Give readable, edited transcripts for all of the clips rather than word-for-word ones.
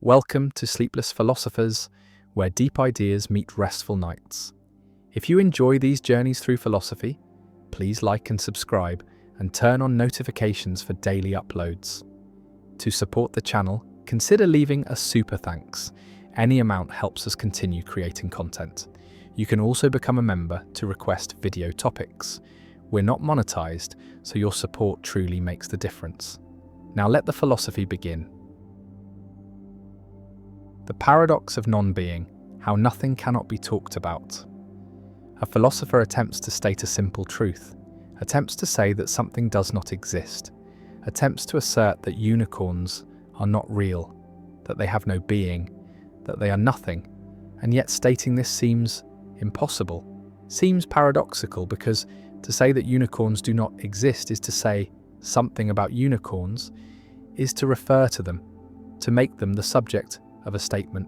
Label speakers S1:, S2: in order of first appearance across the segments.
S1: Welcome to Sleepless Philosophers, where deep ideas meet restful nights. If you enjoy these journeys through philosophy, please like and subscribe and turn on notifications for daily uploads. To support the channel, consider leaving a super thanks. Any amount helps us continue creating content. You can also become a member to request video topics. We're not monetized, so your support truly makes the difference. Now let the philosophy begin. The paradox of non-being, how nothing cannot be talked about. A philosopher attempts to state a simple truth, attempts to say that something does not exist, attempts to assert that unicorns are not real, that they have no being, that they are nothing, and yet stating this seems impossible, seems paradoxical, because to say that unicorns do not exist is to say something about unicorns, is to refer to them, to make them the subject of a statement.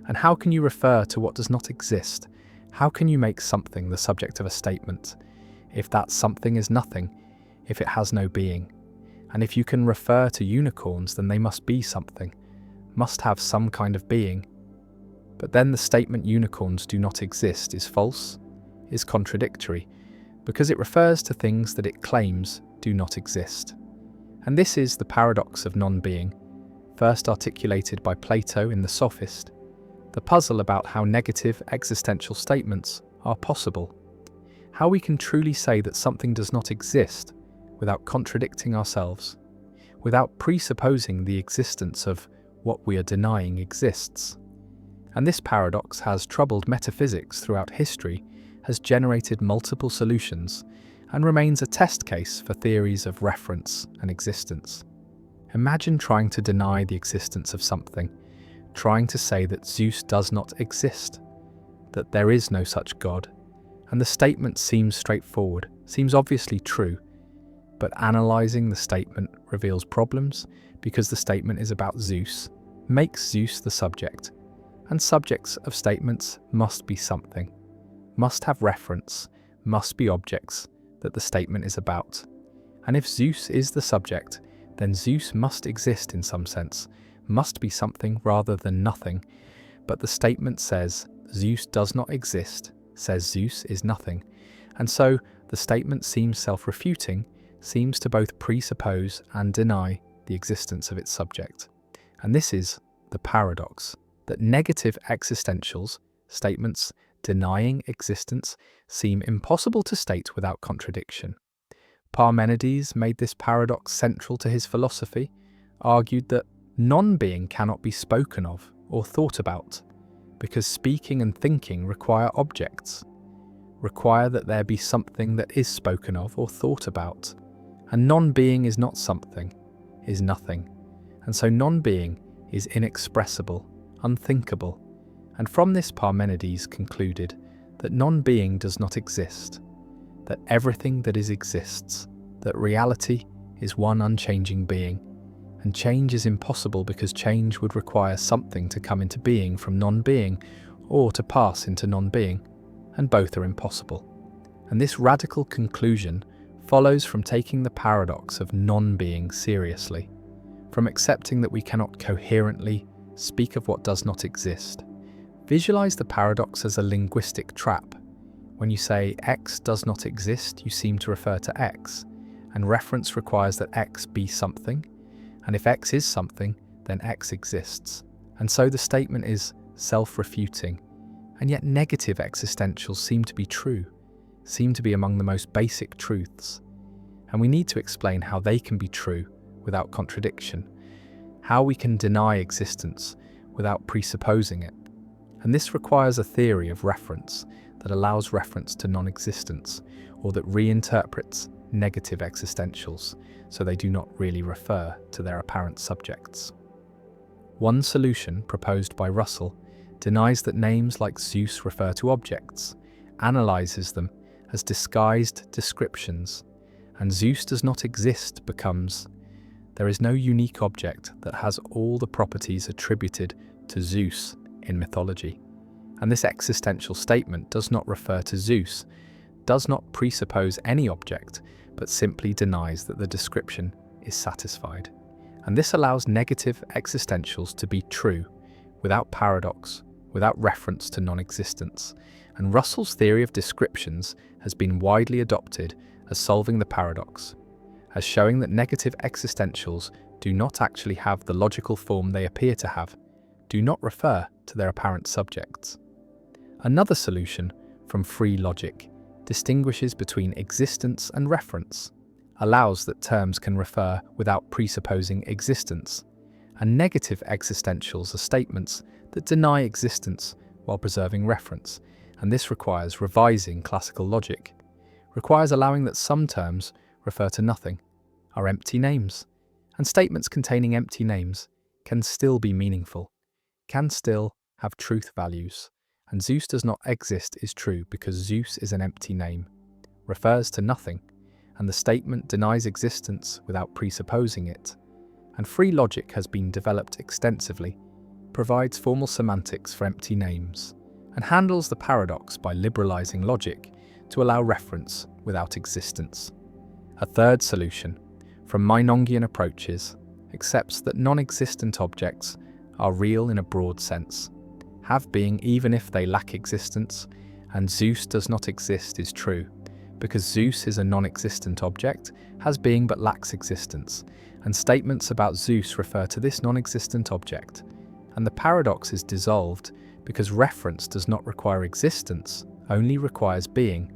S1: And how can you refer to what does not exist? How can you make something the subject of a statement if that something is nothing, if it has no being? And if you can refer to unicorns, then they must be something, must have some kind of being. But then the statement unicorns do not exist is false, is contradictory, because it refers to things that it claims do not exist. And this is the paradox of non-being, first articulated by Plato in the Sophist, the puzzle about how negative existential statements are possible, how we can truly say that something does not exist without contradicting ourselves, without presupposing the existence of what we are denying exists. And this paradox has troubled metaphysics throughout history, has generated multiple solutions, and remains a test case for theories of reference and existence. Imagine trying to deny the existence of something, trying to say that Zeus does not exist, that there is no such God, and the statement seems straightforward, seems obviously true, but analysing the statement reveals problems because the statement is about Zeus, makes Zeus the subject, and subjects of statements must be something, must have reference, must be objects that the statement is about. And if Zeus is the subject, then Zeus must exist in some sense, must be something rather than nothing. But the statement says Zeus does not exist, says Zeus is nothing. And so the statement seems self-refuting, seems to both presuppose and deny the existence of its subject. And this is the paradox, that negative existentials, statements denying existence, seem impossible to state without contradiction. Parmenides made this paradox central to his philosophy, argued that non-being cannot be spoken of or thought about, because speaking and thinking require objects, require that there be something that is spoken of or thought about. And non-being is not something, is nothing. And so non-being is inexpressible, unthinkable. And from this Parmenides concluded that non-being does not exist, that everything that is exists, that reality is one unchanging being, and change is impossible because change would require something to come into being from non-being or to pass into non-being, and both are impossible. And this radical conclusion follows from taking the paradox of non-being seriously, from accepting that we cannot coherently speak of what does not exist. Visualize the paradox as a linguistic trap. When you say X does not exist, you seem to refer to X, and reference requires that X be something, and if X is something, then X exists. And so the statement is self-refuting, and yet negative existentials seem to be true, seem to be among the most basic truths. And we need to explain how they can be true without contradiction, how we can deny existence without presupposing it. And this requires a theory of reference that allows reference to non-existence, or that reinterprets negative existentials so they do not really refer to their apparent subjects. One solution proposed by Russell denies that names like Zeus refer to objects, analyzes them as disguised descriptions, and Zeus does not exist becomes there is no unique object that has all the properties attributed to Zeus in mythology. And this existential statement does not refer to Zeus, does not presuppose any object, but simply denies that the description is satisfied. and this allows negative existentials to be true, without paradox, without reference to non-existence, and Russell's theory of descriptions has been widely adopted as solving the paradox, as showing that negative existentials do not actually have the logical form they appear to have, do not refer to their apparent subjects. Another solution from free logic distinguishes between existence and reference, allows that terms can refer without presupposing existence, and negative existentials are statements that deny existence while preserving reference, and this requires revising classical logic, requires allowing that some terms refer to nothing, are empty names, and statements containing empty names can still be meaningful, can still have truth values, and Zeus does not exist is true because Zeus is an empty name, refers to nothing, and the statement denies existence without presupposing it, and free logic has been developed extensively, provides formal semantics for empty names, and handles the paradox by liberalizing logic to allow reference without existence. A third solution, from Meinongian approaches, accepts that non-existent objects are real in a broad sense, have being even if they lack existence, and Zeus does not exist is true, because Zeus is a non-existent object, has being but lacks existence, and statements about Zeus refer to this non-existent object, and the paradox is dissolved because reference does not require existence, only requires being,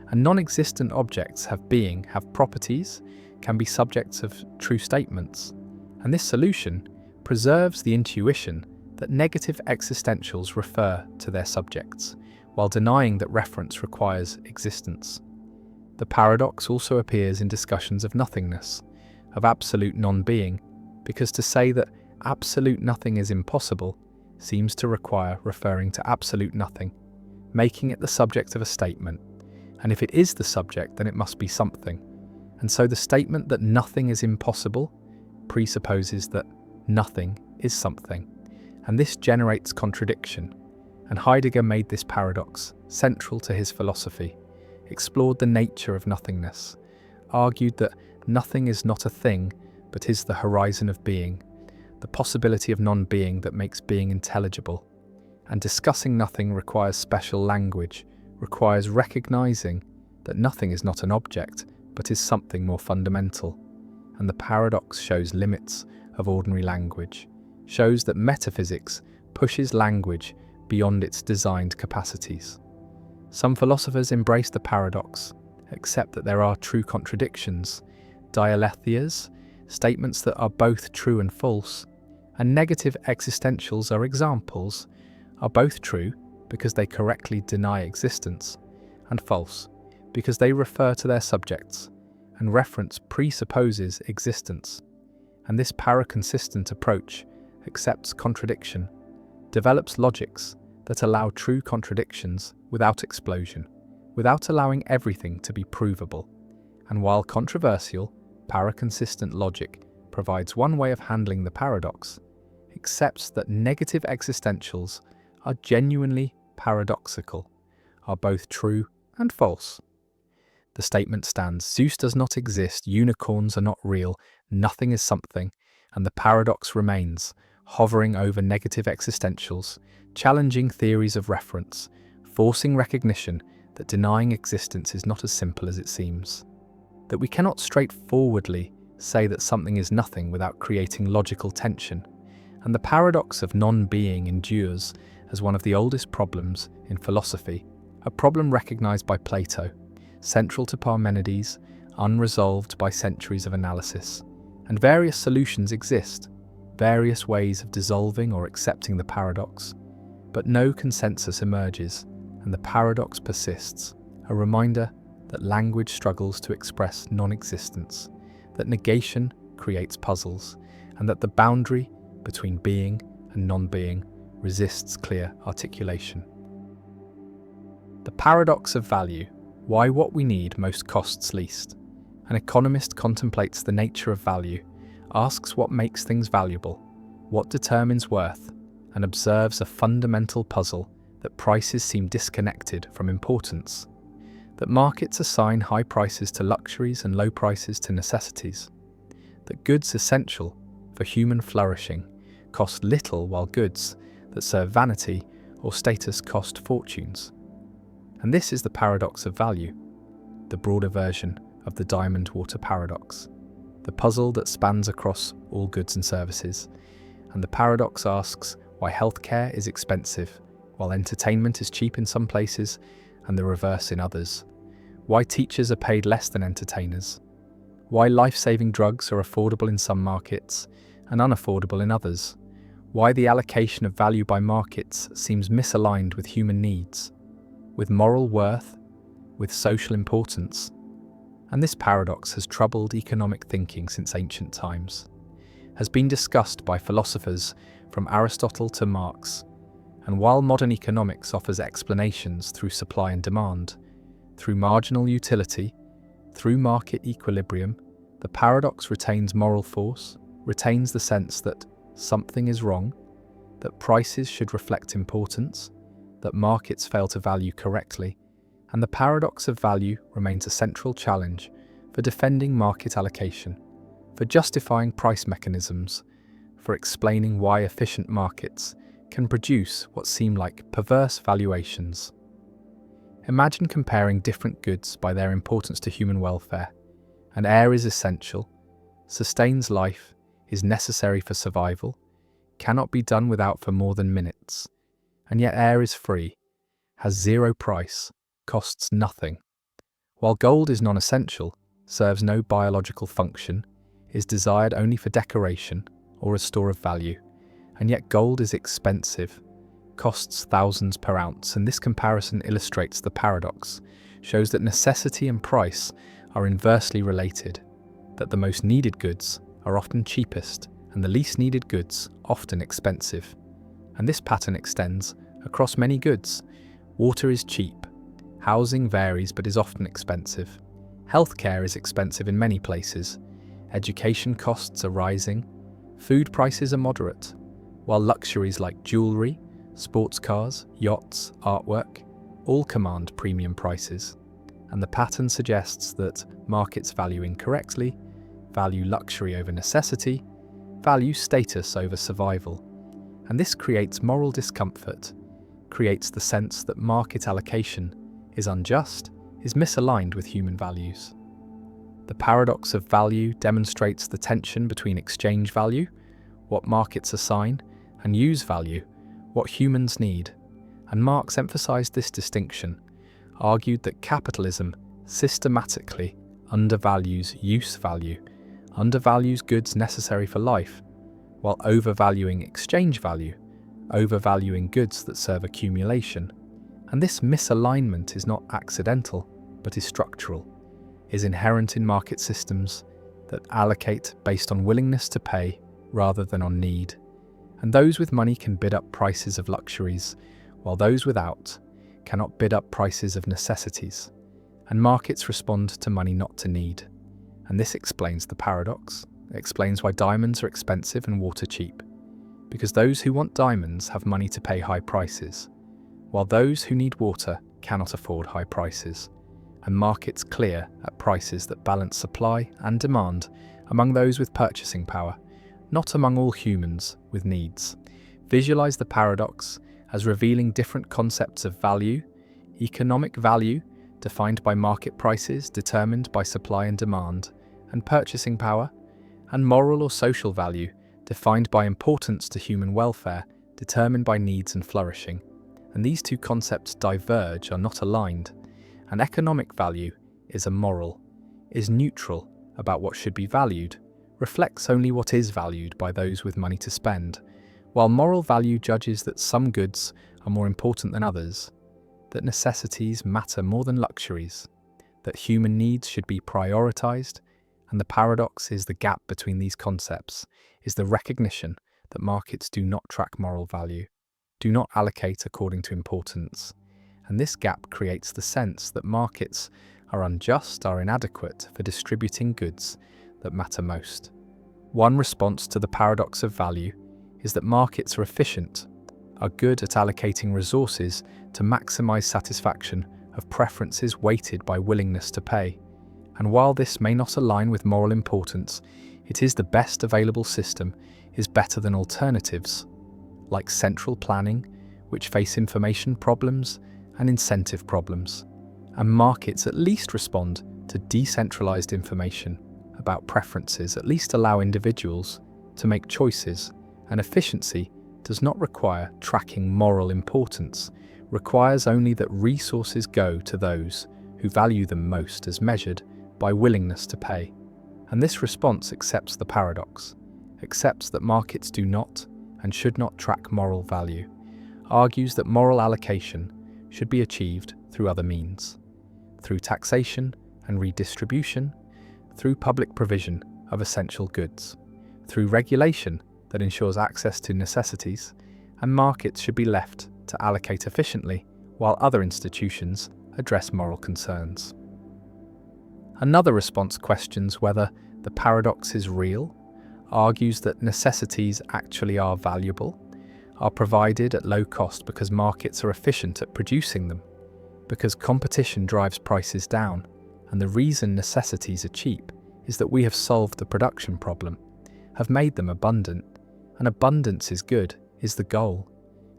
S1: and non-existent objects have being, have properties, can be subjects of true statements, and this solution preserves the intuition that negative existentials refer to their subjects, while denying that reference requires existence. The paradox also appears in discussions of nothingness, of absolute non-being, because to say that absolute nothing is impossible seems to require referring to absolute nothing, making it the subject of a statement, and if it is the subject then it must be something, and so the statement that nothing is impossible presupposes that nothing is something, and this generates contradiction, and Heidegger made this paradox central to his philosophy, explored the nature of nothingness, argued that nothing is not a thing but is the horizon of being, the possibility of non-being that makes being intelligible, and discussing nothing requires special language, requires recognizing that nothing is not an object but is something more fundamental, and the paradox shows limits of ordinary language, shows that metaphysics pushes language beyond its designed capacities. Some philosophers embrace the paradox, accept that there are true contradictions, dialetheas, statements that are both true and false, and negative existentials are examples, are both true because they correctly deny existence, and false because they refer to their subjects, and reference presupposes existence. And this paraconsistent approach accepts contradiction, develops logics that allow true contradictions without explosion, without allowing everything to be provable. And while controversial, paraconsistent logic provides one way of handling the paradox, accepts that negative existentials are genuinely paradoxical, are both true and false. The statement stands: Zeus does not exist, unicorns are not real, nothing is something, and the paradox remains, hovering over negative existentials, challenging theories of reference, forcing recognition that denying existence is not as simple as it seems, that we cannot straightforwardly say that something is nothing without creating logical tension, and the paradox of non-being endures as one of the oldest problems in philosophy, a problem recognized by Plato, central to Parmenides, unresolved by centuries of analysis, and various solutions exist, various ways of dissolving or accepting the paradox, but no consensus emerges, and the paradox persists, a reminder that language struggles to express non-existence, that negation creates puzzles, and that the boundary between being and non-being resists clear articulation. The paradox of value, why what we need most costs least. An economist contemplates the nature of value, asks what makes things valuable, what determines worth, and observes a fundamental puzzle that prices seem disconnected from importance, that markets assign high prices to luxuries and low prices to necessities, that goods essential for human flourishing cost little, while goods that serve vanity or status cost fortunes. And this is the paradox of value, the broader version of the diamond water paradox, the puzzle that spans across all goods and services. And the paradox asks why healthcare is expensive, while entertainment is cheap in some places and the reverse in others. Why teachers are paid less than entertainers. Why life-saving drugs are affordable in some markets and unaffordable in others. Why the allocation of value by markets seems misaligned with human needs, with moral worth, with social importance. And this paradox has troubled economic thinking since ancient times, has been discussed by philosophers from Aristotle to Marx. And while modern economics offers explanations through supply and demand, through marginal utility, through market equilibrium, the paradox retains moral force, retains the sense that something is wrong, that prices should reflect importance, that markets fail to value correctly, and the paradox of value remains a central challenge for defending market allocation, for justifying price mechanisms, for explaining why efficient markets can produce what seem like perverse valuations. Imagine comparing different goods by their importance to human welfare. And air is essential, sustains life, is necessary for survival, cannot be done without for more than minutes. And yet air is free, has zero price, costs nothing. While gold is non-essential, serves no biological function, is desired only for decoration or a store of value. And yet gold is expensive, costs thousands per ounce, and this comparison illustrates the paradox, shows that necessity and price are inversely related, that the most needed goods are often cheapest and the least needed goods often expensive. And this pattern extends across many goods. Water is cheap, housing varies but is often expensive. Healthcare is expensive in many places, education costs are rising, food prices are moderate, while luxuries like jewellery, sports cars, yachts, artwork, all command premium prices. And the pattern suggests that markets value incorrectly, value luxury over necessity, value status over survival. And this creates moral discomfort, creates the sense that market allocation is unjust, is misaligned with human values. The paradox of value demonstrates the tension between exchange value, what markets assign, and use value, what humans need. And Marx emphasized this distinction, argued that capitalism systematically undervalues use value, undervalues goods necessary for life, while overvaluing exchange value, overvaluing goods that serve accumulation. And this misalignment is not accidental, but is structural, is inherent in market systems that allocate based on willingness to pay rather than on need. And those with money can bid up prices of luxuries, while those without cannot bid up prices of necessities. And markets respond to money, not to need. And this explains the paradox. It explains why diamonds are expensive and water cheap. Because those who want diamonds have money to pay high prices, while those who need water cannot afford high prices. And markets clear at prices that balance supply and demand among those with purchasing power, not among all humans with needs. Visualize the paradox as revealing different concepts of value: economic value, defined by market prices determined by supply and demand, and purchasing power, and moral or social value, defined by importance to human welfare, determined by needs and flourishing. And these two concepts diverge, are not aligned. And economic value is amoral, is neutral about what should be valued, reflects only what is valued by those with money to spend, while moral value judges that some goods are more important than others, that necessities matter more than luxuries, that human needs should be prioritized. And the paradox is the gap between these concepts, is the recognition that markets do not track moral value, do not allocate according to importance. And this gap creates the sense that markets are unjust, are inadequate for distributing goods that matter most. One response to the paradox of value is that markets are efficient, are good at allocating resources to maximize satisfaction of preferences weighted by willingness to pay. And while this may not align with moral importance, It is the best available system is better than alternatives, like central planning, which face information problems and incentive problems. And markets at least respond to decentralized information about preferences, at least allow individuals to make choices, and efficiency does not require tracking moral importance, requires only that resources go to those who value them most as measured by willingness to pay. And this response accepts the paradox, accepts that markets do not and should not track moral value, argues that moral allocation should be achieved through other means, through taxation and redistribution, through public provision of essential goods, through regulation that ensures access to necessities, and markets should be left to allocate efficiently while other institutions address moral concerns. Another response questions whether the paradox is real, argues that necessities actually are valuable, are provided at low cost because markets are efficient at producing them, because competition drives prices down, and the reason necessities are cheap is that we have solved the production problem, have made them abundant, and abundance is good, is the goal.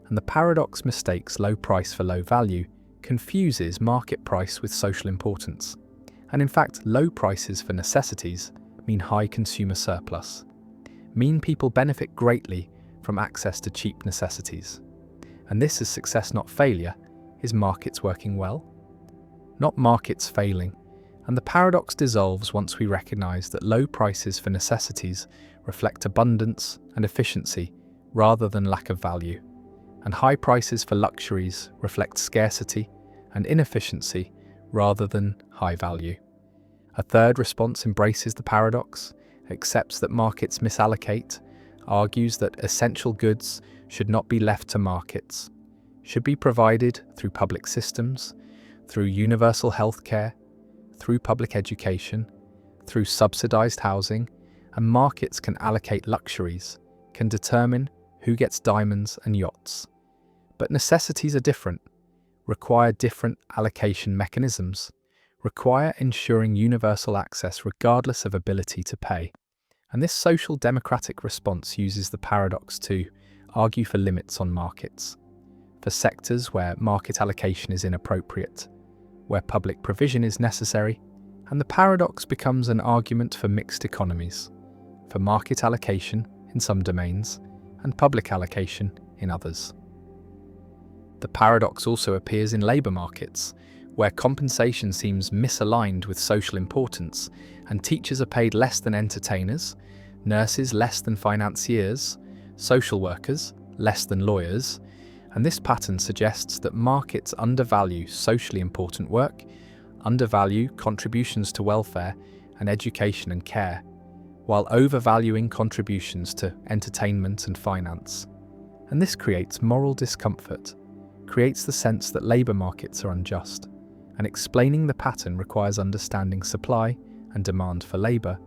S1: And the paradox mistakes low price for low value, confuses market price with social importance. And in fact, low prices for necessities mean high consumer surplus, mean people benefit greatly from access to cheap necessities. And this is success, not failure. Is markets working well? Not markets failing. And the paradox dissolves once we recognize that low prices for necessities reflect abundance and efficiency rather than lack of value, and high prices for luxuries reflect scarcity and inefficiency rather than high value. A third response embraces the paradox, accepts that markets misallocate, argues that essential goods should not be left to markets, should be provided through public systems, through universal healthcare, through public education, through subsidized housing, and markets can allocate luxuries, can determine who gets diamonds and yachts. But necessities are different, require different allocation mechanisms, require ensuring universal access regardless of ability to pay. And this social democratic response uses the paradox to argue for limits on markets, for sectors where market allocation is inappropriate, where public provision is necessary, and the paradox becomes an argument for mixed economies, for market allocation in some domains and public allocation in others. The paradox also appears in labour markets, where compensation seems misaligned with social importance, and teachers are paid less than entertainers, nurses less than financiers, social workers less than lawyers, and this pattern suggests that markets undervalue socially important work, undervalue contributions to welfare and education and care, while overvaluing contributions to entertainment and finance. And this creates moral discomfort, creates the sense that labour markets are unjust, and explaining the pattern requires understanding supply and demand for labour,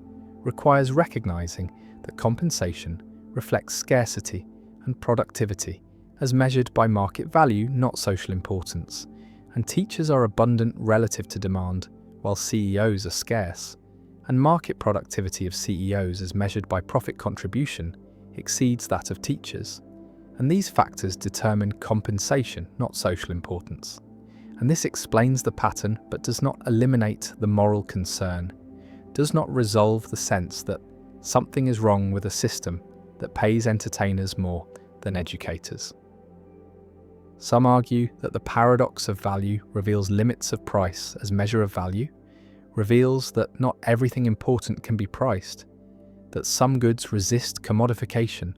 S1: requires recognising that compensation reflects scarcity and productivity as measured by market value, not social importance, and teachers are abundant relative to demand while CEOs are scarce, and market productivity of CEOs as measured by profit contribution exceeds that of teachers. And these factors determine compensation, not social importance. And this explains the pattern but does not eliminate the moral concern, does not resolve the sense that something is wrong with a system that pays entertainers more than educators. Some argue that the paradox of value reveals limits of price as measure of value, reveals that not everything important can be priced, that some goods resist commodification,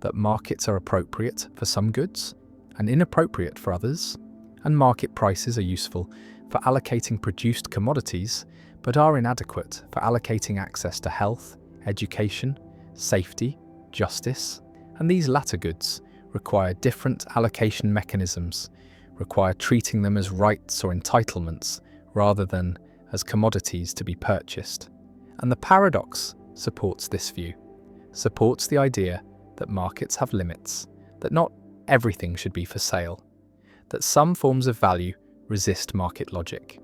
S1: that markets are appropriate for some goods and inappropriate for others, and market prices are useful for allocating produced commodities but are inadequate for allocating access to health, education, safety, justice, and these latter goods require different allocation mechanisms, require treating them as rights or entitlements rather than as commodities to be purchased. And the paradox supports this view, supports the idea that markets have limits, that not everything should be for sale, that some forms of value resist market logic.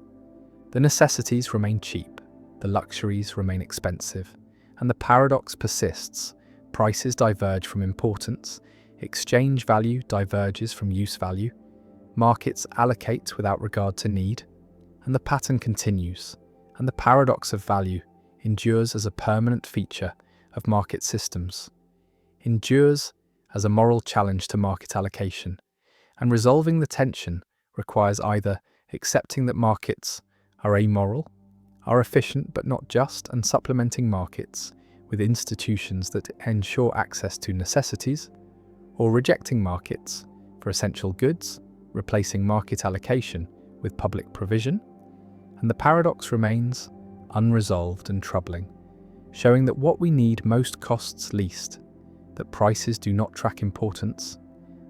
S1: The necessities remain cheap, the luxuries remain expensive, And the paradox persists. Prices diverge from importance, exchange value diverges from use value, markets allocate without regard to need, and the pattern continues, and the paradox of value endures as a permanent feature of market systems, endures as a moral challenge to market allocation, and resolving the tension requires either accepting that markets are amoral, are efficient but not just, and supplementing markets with institutions that ensure access to necessities, or rejecting markets for essential goods, replacing market allocation with public provision. And the paradox remains unresolved and troubling, showing that what we need most costs least, that prices do not track importance,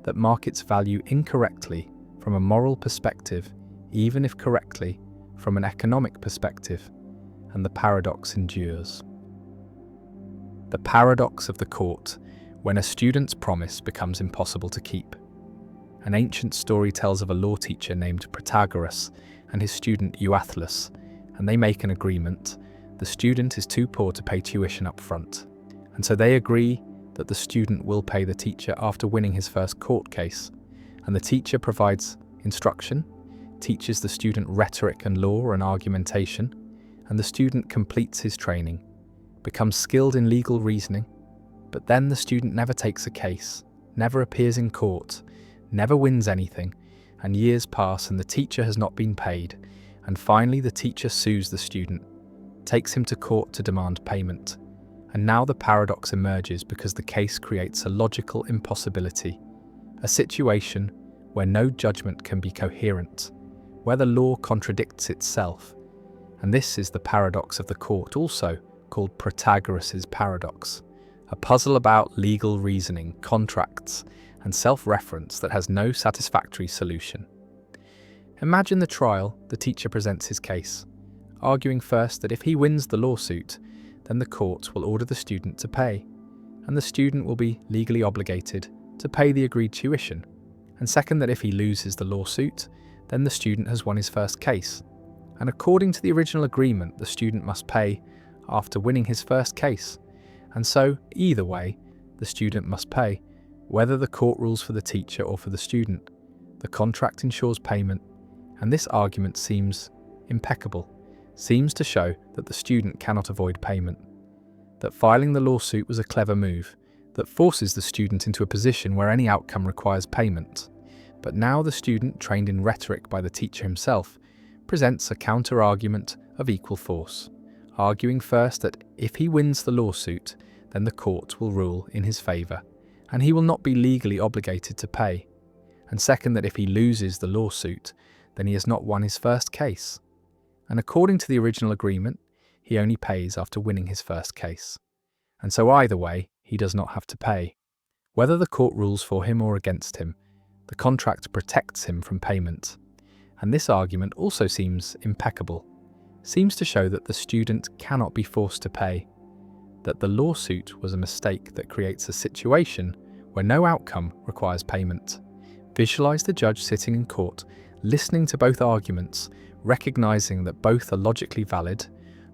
S1: that markets value incorrectly from a moral perspective, even if correctly from an economic perspective, and the paradox endures. The paradox of the court, when a student's promise becomes impossible to keep. An ancient story tells of a law teacher named Protagoras and his student Euathlus, and they make an agreement. The student is too poor to pay tuition up front, and so they agree that the student will pay the teacher after winning his first court case, and the teacher provides instruction, teaches the student rhetoric and law and argumentation, and the student completes his training, becomes skilled in legal reasoning, but then the student never takes a case, never appears in court, never wins anything, and years pass and the teacher has not been paid, and finally the teacher sues the student, takes him to court to demand payment. And now the paradox emerges because the case creates a logical impossibility, a situation where no judgment can be coherent, where the law contradicts itself. And this is the paradox of the court, also called Protagoras' paradox, a puzzle about legal reasoning, contracts, and self-reference that has no satisfactory solution. Imagine the trial. The teacher presents his case, arguing first that if he wins the lawsuit, then the court will order the student to pay, and the student will be legally obligated to pay the agreed tuition, and second that if he loses the lawsuit, then the student has won his first case, and according to the original agreement, the student must pay after winning his first case, and so, either way, the student must pay, whether the court rules for the teacher or for the student. The contract ensures payment, and this argument seems impeccable, seems to show that the student cannot avoid payment, that filing the lawsuit was a clever move, that forces the student into a position where any outcome requires payment. But now the student, trained in rhetoric by the teacher himself, presents a counter-argument of equal force, arguing first that if he wins the lawsuit, then the court will rule in his favour, and he will not be legally obligated to pay, and second that if he loses the lawsuit, then he has not won his first case, and according to the original agreement, he only pays after winning his first case, and so either way, he does not have to pay. Whether the court rules for him or against him, the contract protects him from payment, and this argument also seems impeccable, seems to show that the student cannot be forced to pay, that the lawsuit was a mistake that creates a situation where no outcome requires payment. Visualize the judge sitting in court, listening to both arguments, recognizing that both are logically valid,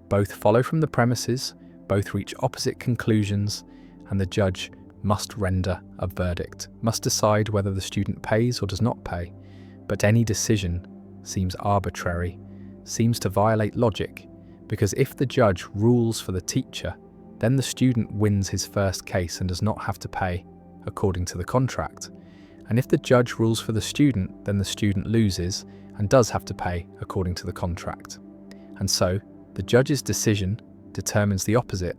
S1: both follow from the premises, both reach opposite conclusions, and the judge must render a verdict, must decide whether the student pays or does not pay. But any decision seems arbitrary, seems to violate logic, because if the judge rules for the teacher, then the student wins his first case and does not have to pay, according to the contract. And if the judge rules for the student, then the student loses and does have to pay, according to the contract. And so, the judge's decision determines the opposite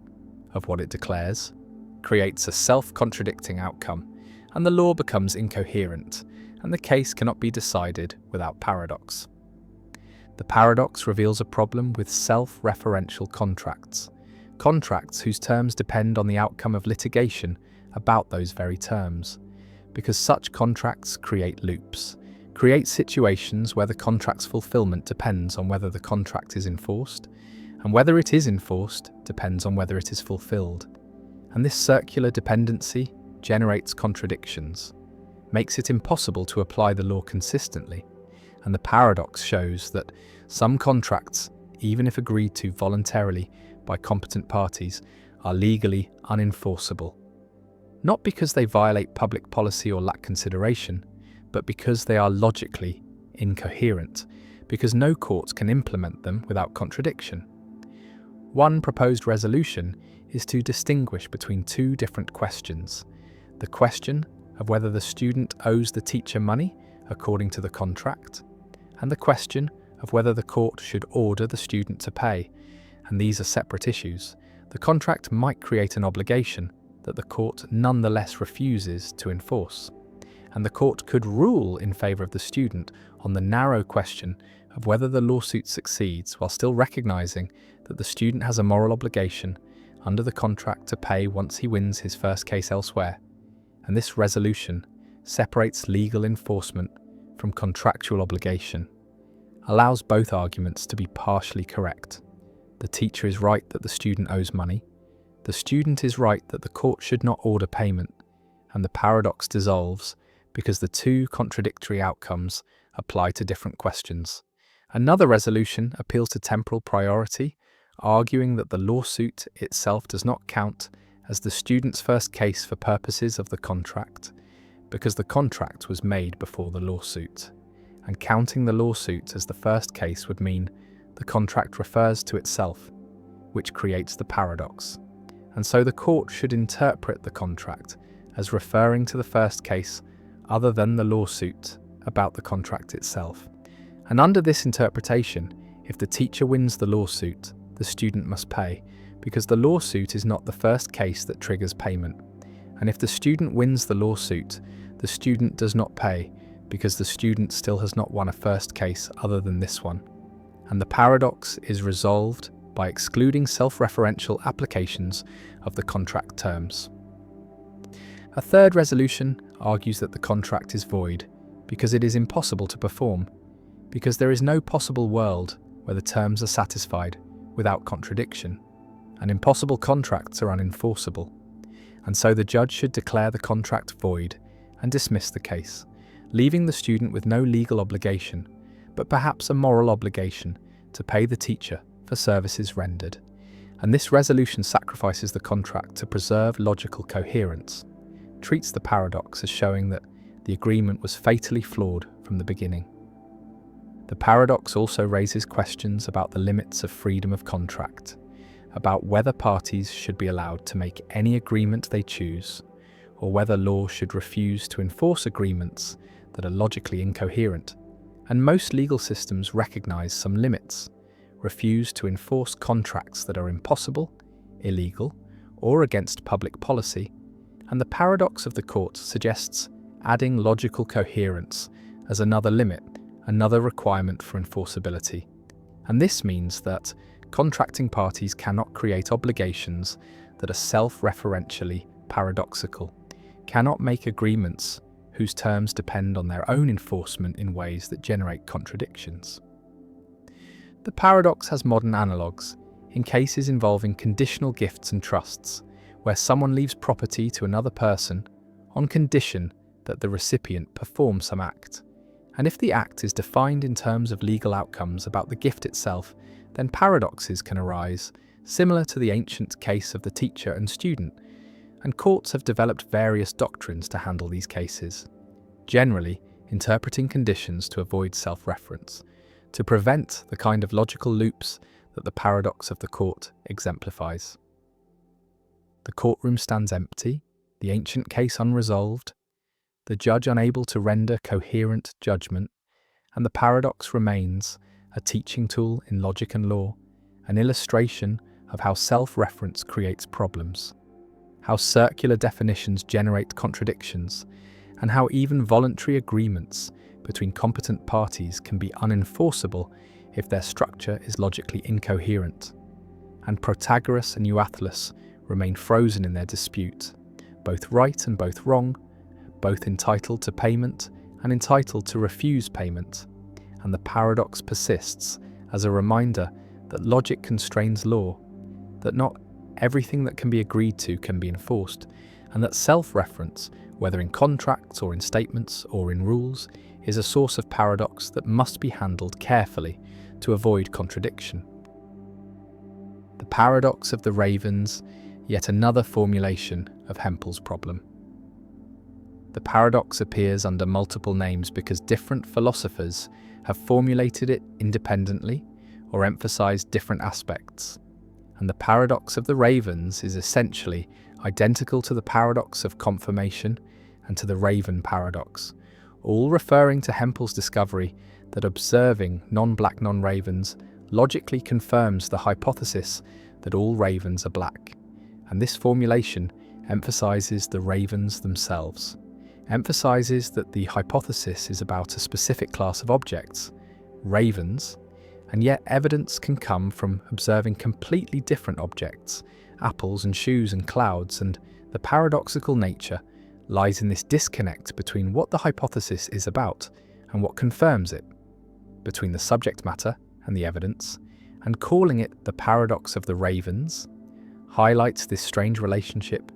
S1: of what it declares, creates a self-contradicting outcome, and the law becomes incoherent, and the case cannot be decided without paradox. The paradox reveals a problem with self-referential contracts, contracts whose terms depend on the outcome of litigation about those very terms, because such contracts create loops, create situations where the contract's fulfillment depends on whether the contract is enforced, and whether it is enforced depends on whether it is fulfilled. And this circular dependency generates contradictions, makes it impossible to apply the law consistently, and the paradox shows that some contracts, even if agreed to voluntarily by competent parties, are legally unenforceable. Not because they violate public policy or lack consideration, but because they are logically incoherent, because no court can implement them without contradiction. One proposed resolution is to distinguish between two different questions: the question of whether the student owes the teacher money according to the contract, and the question of whether the court should order the student to pay, and these are separate issues. The contract might create an obligation that the court nonetheless refuses to enforce, and the court could rule in favour of the student on the narrow question of whether the lawsuit succeeds, while still recognising that the student has a moral obligation under the contract to pay once he wins his first case elsewhere. And this resolution separates legal enforcement from contractual obligation, allows both arguments to be partially correct. The teacher is right that the student owes money, the student is right that the court should not order payment, and the paradox dissolves because the two contradictory outcomes apply to different questions. Another resolution appeals to temporal priority, arguing that the lawsuit itself does not count as the student's first case for purposes of the contract, because the contract was made before the lawsuit, and counting the lawsuit as the first case would mean the contract refers to itself, which creates the paradox. And so the court should interpret the contract as referring to the first case other than the lawsuit about the contract itself. And under this interpretation, if the teacher wins the lawsuit, the student must pay, because the lawsuit is not the first case that triggers payment. And if the student wins the lawsuit, the student does not pay, because the student still has not won a first case other than this one. And the paradox is resolved by excluding self-referential applications of the contract terms. A third resolution argues that the contract is void because it is impossible to perform, because there is no possible world where the terms are satisfied without contradiction, and impossible contracts are unenforceable, and so the judge should declare the contract void and dismiss the case, leaving the student with no legal obligation, but perhaps a moral obligation to pay the teacher for services rendered. And this resolution sacrifices the contract to preserve logical coherence, treats the paradox as showing that the agreement was fatally flawed from the beginning. The paradox also raises questions about the limits of freedom of contract, about whether parties should be allowed to make any agreement they choose, or whether law should refuse to enforce agreements that are logically incoherent. And most legal systems recognize some limits, refuse to enforce contracts that are impossible, illegal, or against public policy, and the paradox of the court suggests adding logical coherence as another limit, another requirement for enforceability. And this means that contracting parties cannot create obligations that are self-referentially paradoxical, cannot make agreements whose terms depend on their own enforcement in ways that generate contradictions. The paradox has modern analogues in cases involving conditional gifts and trusts, where someone leaves property to another person on condition that the recipient perform some act. And if the act is defined in terms of legal outcomes about the gift itself, then paradoxes can arise, similar to the ancient case of the teacher and student, and courts have developed various doctrines to handle these cases, generally interpreting conditions to avoid self-reference, to prevent the kind of logical loops that the paradox of the court exemplifies. The courtroom stands empty, the ancient case unresolved, the judge unable to render coherent judgment, and the paradox remains a teaching tool in logic and law, an illustration of how self-reference creates problems, how circular definitions generate contradictions, and how even voluntary agreements between competent parties can be unenforceable if their structure is logically incoherent. And Protagoras and Euathlus remain frozen in their dispute, both right and both wrong, both entitled to payment and entitled to refuse payment. And the paradox persists as a reminder that logic constrains law, that not everything that can be agreed to can be enforced, and that self-reference, whether in contracts or in statements or in rules, is a source of paradox that must be handled carefully to avoid contradiction. The paradox of the ravens yet another formulation of Hempel's problem. The paradox appears under multiple names because different philosophers have formulated it independently or emphasized different aspects. And the paradox of the ravens is essentially identical to the paradox of confirmation and to the raven paradox, all referring to Hempel's discovery that observing non-black non-ravens logically confirms the hypothesis that all ravens are black. And this formulation emphasizes the ravens themselves, emphasizes that the hypothesis is about a specific class of objects, ravens, and yet evidence can come from observing completely different objects, apples and shoes and clouds, and the paradoxical nature lies in this disconnect between what the hypothesis is about and what confirms it, between the subject matter and the evidence, and calling it the paradox of the ravens highlights this strange relationship,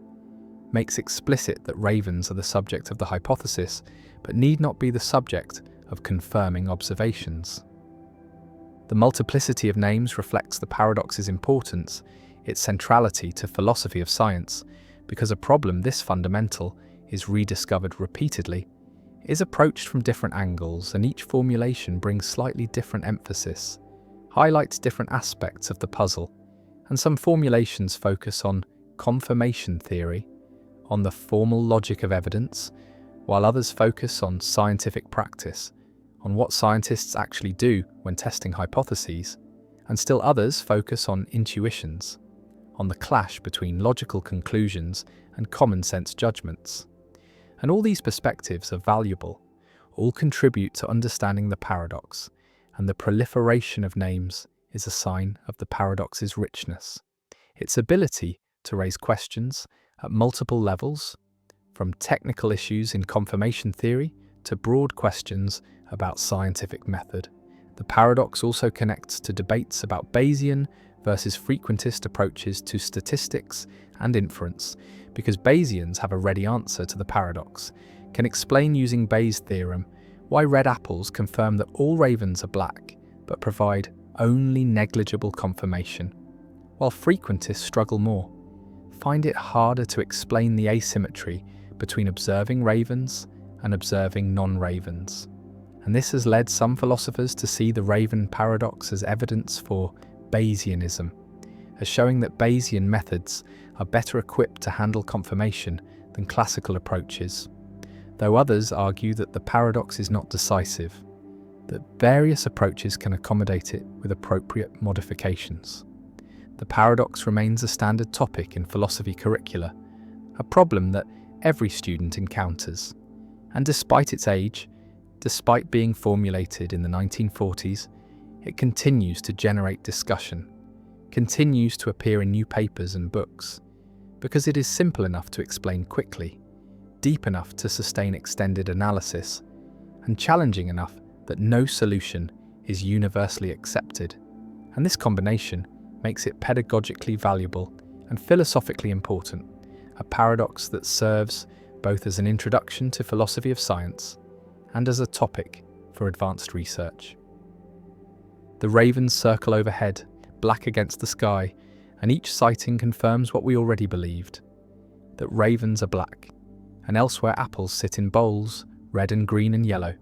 S1: makes explicit that ravens are the subject of the hypothesis, but need not be the subject of confirming observations. The multiplicity of names reflects the paradox's importance, its centrality to philosophy of science, because a problem this fundamental is rediscovered repeatedly, is approached from different angles, and each formulation brings slightly different emphasis, highlights different aspects of the puzzle, and some formulations focus on confirmation theory, on the formal logic of evidence, while others focus on scientific practice, on what scientists actually do when testing hypotheses, and still others focus on intuitions, on the clash between logical conclusions and common sense judgments. And all these perspectives are valuable, all contribute to understanding the paradox, and the proliferation of names is a sign of the paradox's richness, its ability to raise questions at multiple levels, from technical issues in confirmation theory to broad questions about scientific method. The paradox also connects to debates about Bayesian versus frequentist approaches to statistics and inference, because Bayesians have a ready answer to the paradox, can explain using Bayes' theorem why red apples confirm that all ravens are black, but provide only negligible confirmation, while frequentists struggle more, find it harder to explain the asymmetry between observing ravens and observing non-ravens. And this has led some philosophers to see the raven paradox as evidence for Bayesianism, as showing that Bayesian methods are better equipped to handle confirmation than classical approaches, though others argue that the paradox is not decisive, that various approaches can accommodate it with appropriate modifications. The paradox remains a standard topic in philosophy curricula, a problem that every student encounters, and despite its age, despite being formulated in the 1940s, it continues to generate discussion, continues to appear in new papers and books, because it is simple enough to explain quickly, deep enough to sustain extended analysis, and challenging enough that no solution is universally accepted. And this combination makes it pedagogically valuable and philosophically important, a paradox that serves both as an introduction to philosophy of science and as a topic for advanced research. The ravens circle overhead, black against the sky, and each sighting confirms what we already believed, that ravens are black, and elsewhere apples sit in bowls, red and green and yellow,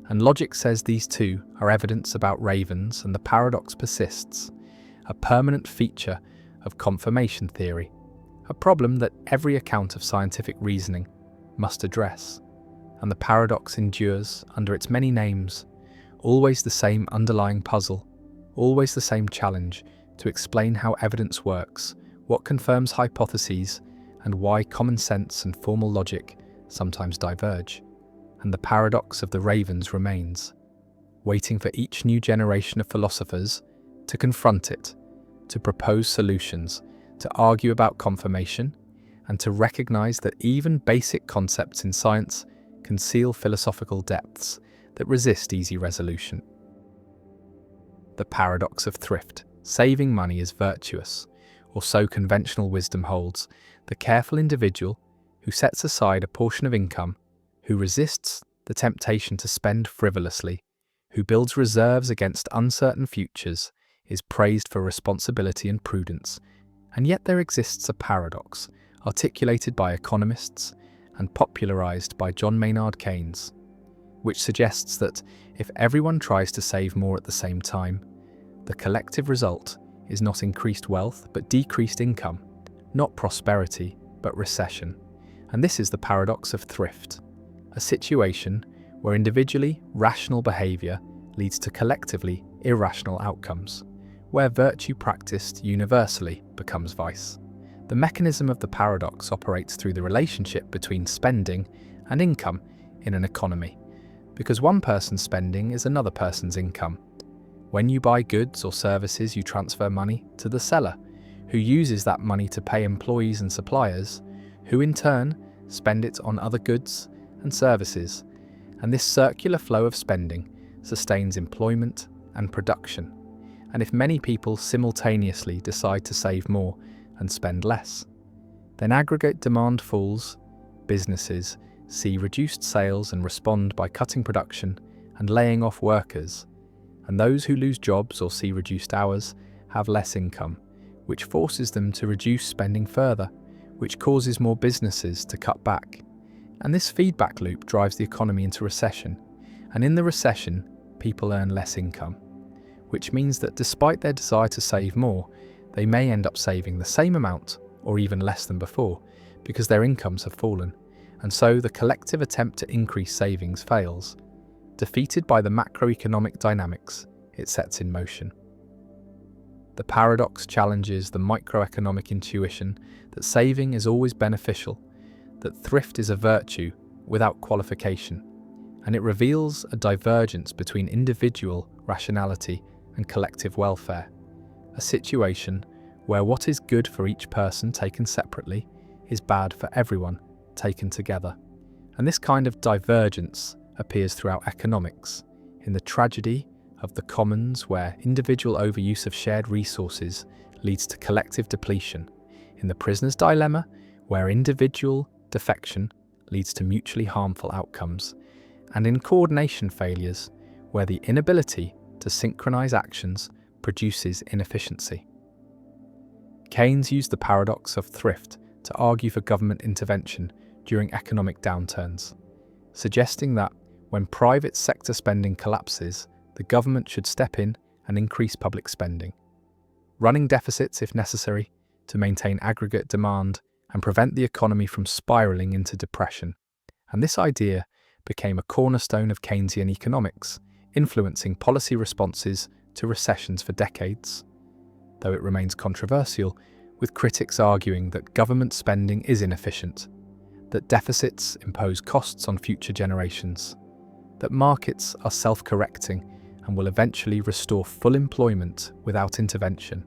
S1: and logic says these two are evidence about ravens, and the paradox persists, a permanent feature of confirmation theory, a problem that every account of scientific reasoning must address, and the paradox endures under its many names, always the same underlying puzzle, always the same challenge to explain how evidence works, what confirms hypotheses, and why common sense and formal logic sometimes diverge. And the paradox of the ravens remains, waiting for each new generation of philosophers to confront it, to propose solutions, to argue about confirmation, and to recognize that even basic concepts in science conceal philosophical depths that resist easy resolution. The paradox of thrift. Saving money is virtuous, or so conventional wisdom holds. The careful individual who sets aside a portion of income, who resists the temptation to spend frivolously, who builds reserves against uncertain futures, is praised for responsibility and prudence, And yet there exists a paradox, articulated by economists and popularized by John Maynard Keynes, which suggests that if everyone tries to save more at the same time, the collective result is not increased wealth but decreased income, not prosperity but recession. And this is the paradox of thrift, a situation where individually rational behavior leads to collectively irrational outcomes, where virtue practiced universally becomes vice. The mechanism of the paradox operates through the relationship between spending and income in an economy, because one person's spending is another person's income. When you buy goods or services, you transfer money to the seller, who uses that money to pay employees and suppliers, who in turn spend it on other goods and services. And this circular flow of spending sustains employment and production. And if many people simultaneously decide to save more and spend less, then aggregate demand falls, businesses see reduced sales and respond by cutting production and laying off workers, and those who lose jobs or see reduced hours have less income, which forces them to reduce spending further, which causes more businesses to cut back. And this feedback loop drives the economy into recession, and in the recession, people earn less income, which means that despite their desire to save more, they may end up saving the same amount or even less than before, because their incomes have fallen, and so the collective attempt to increase savings fails, defeated by the macroeconomic dynamics it sets in motion. The paradox challenges the microeconomic intuition that saving is always beneficial, that thrift is a virtue without qualification, and it reveals a divergence between individual rationality and collective welfare, a situation where what is good for each person taken separately is bad for everyone taken together. And this kind of divergence appears throughout economics, in the tragedy of the commons where individual overuse of shared resources leads to collective depletion, in the prisoner's dilemma where individual defection leads to mutually harmful outcomes, and in coordination failures where the inability to synchronize actions produces inefficiency. Keynes used the paradox of thrift to argue for government intervention during economic downturns, suggesting that when private sector spending collapses, the government should step in and increase public spending, running deficits if necessary to maintain aggregate demand and prevent the economy from spiraling into depression. And this idea became a cornerstone of Keynesian economics, influencing policy responses to recessions for decades, though it remains controversial, with critics arguing that government spending is inefficient, that deficits impose costs on future generations, that markets are self-correcting and will eventually restore full employment without intervention,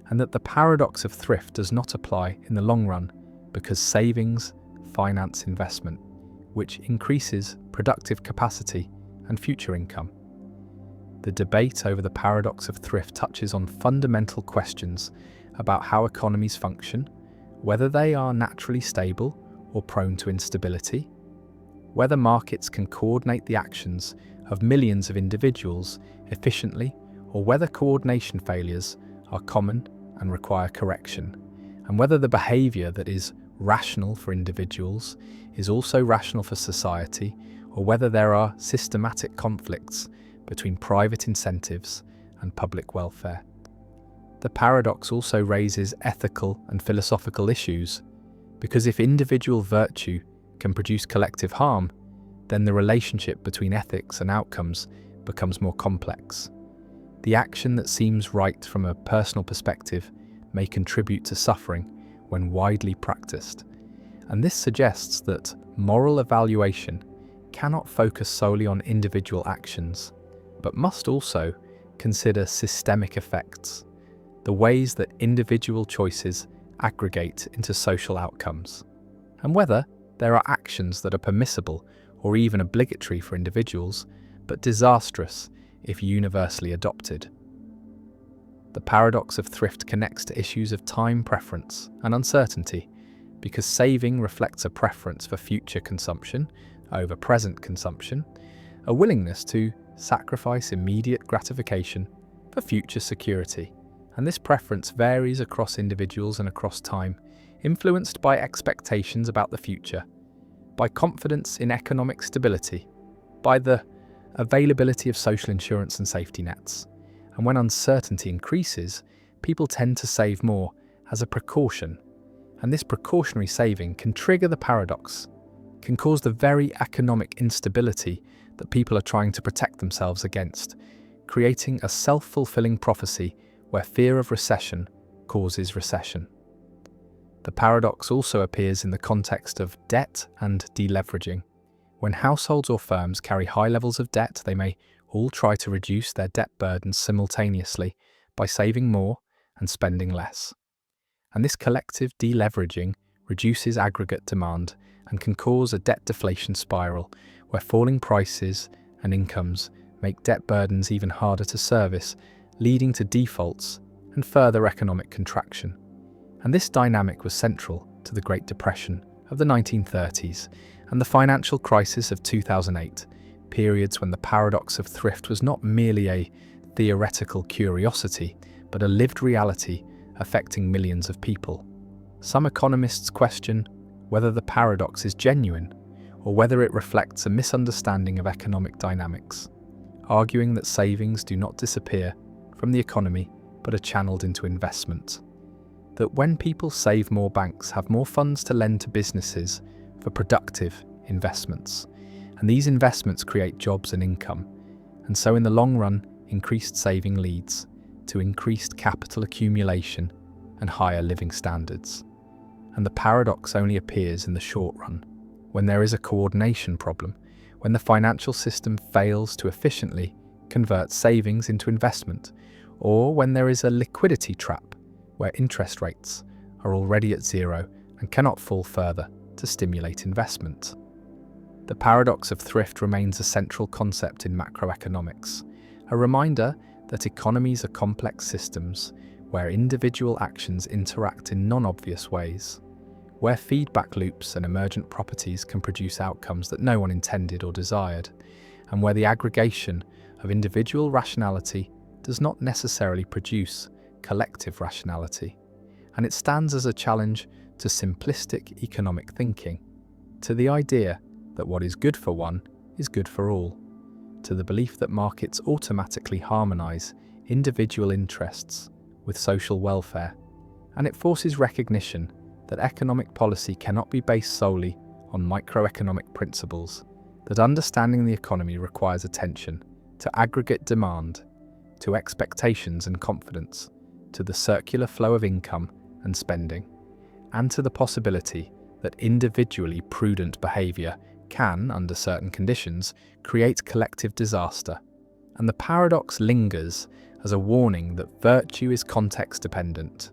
S1: and that the paradox of thrift does not apply in the long run because savings finance investment, which increases productive capacity and future income. The debate over the paradox of thrift touches on fundamental questions about how economies function, whether they are naturally stable or prone to instability, whether markets can coordinate the actions of millions of individuals efficiently, or whether coordination failures are common and require correction, and whether the behavior that is rational for individuals is also rational for society, or whether there are systematic conflicts between private incentives and public welfare. The paradox also raises ethical and philosophical issues, because if individual virtue can produce collective harm, then the relationship between ethics and outcomes becomes more complex. The action that seems right from a personal perspective may contribute to suffering when widely practiced, and this suggests that moral evaluation cannot focus solely on individual actions, but must also consider systemic effects, the ways that individual choices aggregate into social outcomes, and whether there are actions that are permissible or even obligatory for individuals, but disastrous if universally adopted. The paradox of thrift connects to issues of time preference and uncertainty, because saving reflects a preference for future consumption over present consumption, a willingness to sacrifice immediate gratification for future security, And this preference varies across individuals and across time, influenced by expectations about the future, by confidence in economic stability, by the availability of social insurance and safety nets. And when uncertainty increases, people tend to save more as a precaution. And this precautionary saving can trigger the paradox, can cause the very economic instability that people are trying to protect themselves against, creating a self-fulfilling prophecy where fear of recession causes recession. The paradox also appears in the context of debt and deleveraging. When households or firms carry high levels of debt, they may all try to reduce their debt burdens simultaneously by saving more and spending less. And this collective deleveraging reduces aggregate demand and can cause a debt deflation spiral where falling prices and incomes make debt burdens even harder to service, leading to defaults and further economic contraction. And this dynamic was central to the Great Depression of the 1930s and the financial crisis of 2008, periods when the paradox of thrift was not merely a theoretical curiosity, but a lived reality affecting millions of people. Some economists question whether the paradox is genuine or whether it reflects a misunderstanding of economic dynamics, arguing that savings do not disappear from the economy but are channeled into investment. That when people save more, banks have more funds to lend to businesses for productive investments. And these investments create jobs and income. And so in the long run, increased saving leads to increased capital accumulation and higher living standards. And the paradox only appears in the short run, when there is a coordination problem, when the financial system fails to efficiently convert savings into investment, or when there is a liquidity trap, where interest rates are already at zero and cannot fall further to stimulate investment. The paradox of thrift remains a central concept in macroeconomics, a reminder that economies are complex systems where individual actions interact in non-obvious ways, where feedback loops and emergent properties can produce outcomes that no one intended or desired, and where the aggregation of individual rationality does not necessarily produce collective rationality. And it stands as a challenge to simplistic economic thinking, to the idea that what is good for one is good for all, to the belief that markets automatically harmonize individual interests with social welfare, and it forces recognition that economic policy cannot be based solely on microeconomic principles, that understanding the economy requires attention to aggregate demand, to expectations and confidence, to the circular flow of income and spending, and to the possibility that individually prudent behavior can, under certain conditions, create collective disaster. And the paradox lingers as a warning that virtue is context-dependent,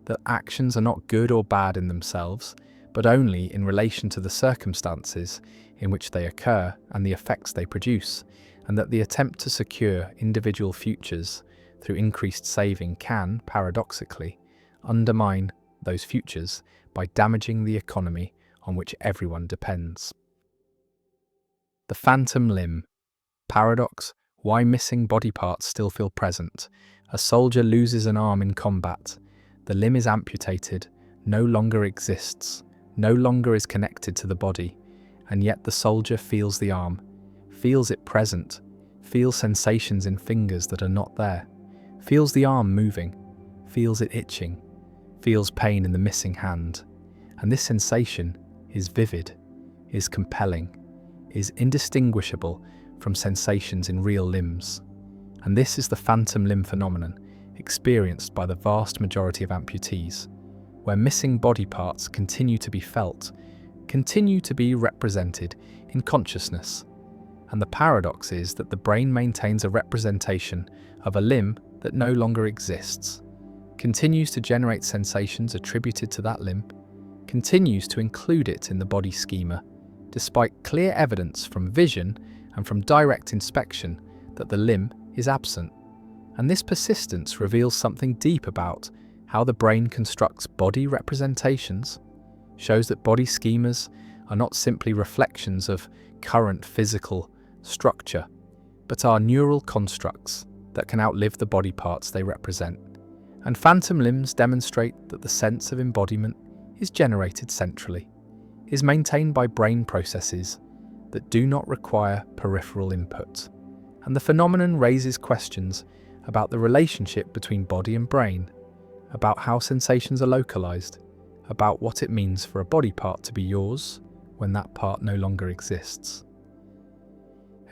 S1: that actions are not good or bad in themselves, but only in relation to the circumstances in which they occur and the effects they produce, and that the attempt to secure individual futures through increased saving can, paradoxically, undermine those futures by damaging the economy on which everyone depends. The phantom limb. Paradox: why missing body parts still feel present. A soldier loses an arm in combat. The limb is amputated, no longer exists, no longer is connected to the body, and yet the soldier feels the arm, feels it present, feels sensations in fingers that are not there, feels the arm moving, feels it itching, feels pain in the missing hand. And this sensation is vivid, is compelling, is indistinguishable from sensations in real limbs. And this is the phantom limb phenomenon experienced by the vast majority of amputees, where missing body parts continue to be felt, continue to be represented in consciousness. And the paradox is that the brain maintains a representation of a limb that no longer exists, continues to generate sensations attributed to that limb, continues to include it in the body schema, despite clear evidence from vision and from direct inspection that the limb is absent. And this persistence reveals something deep about how the brain constructs body representations, shows that body schemas are not simply reflections of current physical structure, but are neural constructs that can outlive the body parts they represent. And phantom limbs demonstrate that the sense of embodiment is generated centrally, is maintained by brain processes that do not require peripheral input. And the phenomenon raises questions about the relationship between body and brain, about how sensations are localized, about what it means for a body part to be yours when that part no longer exists.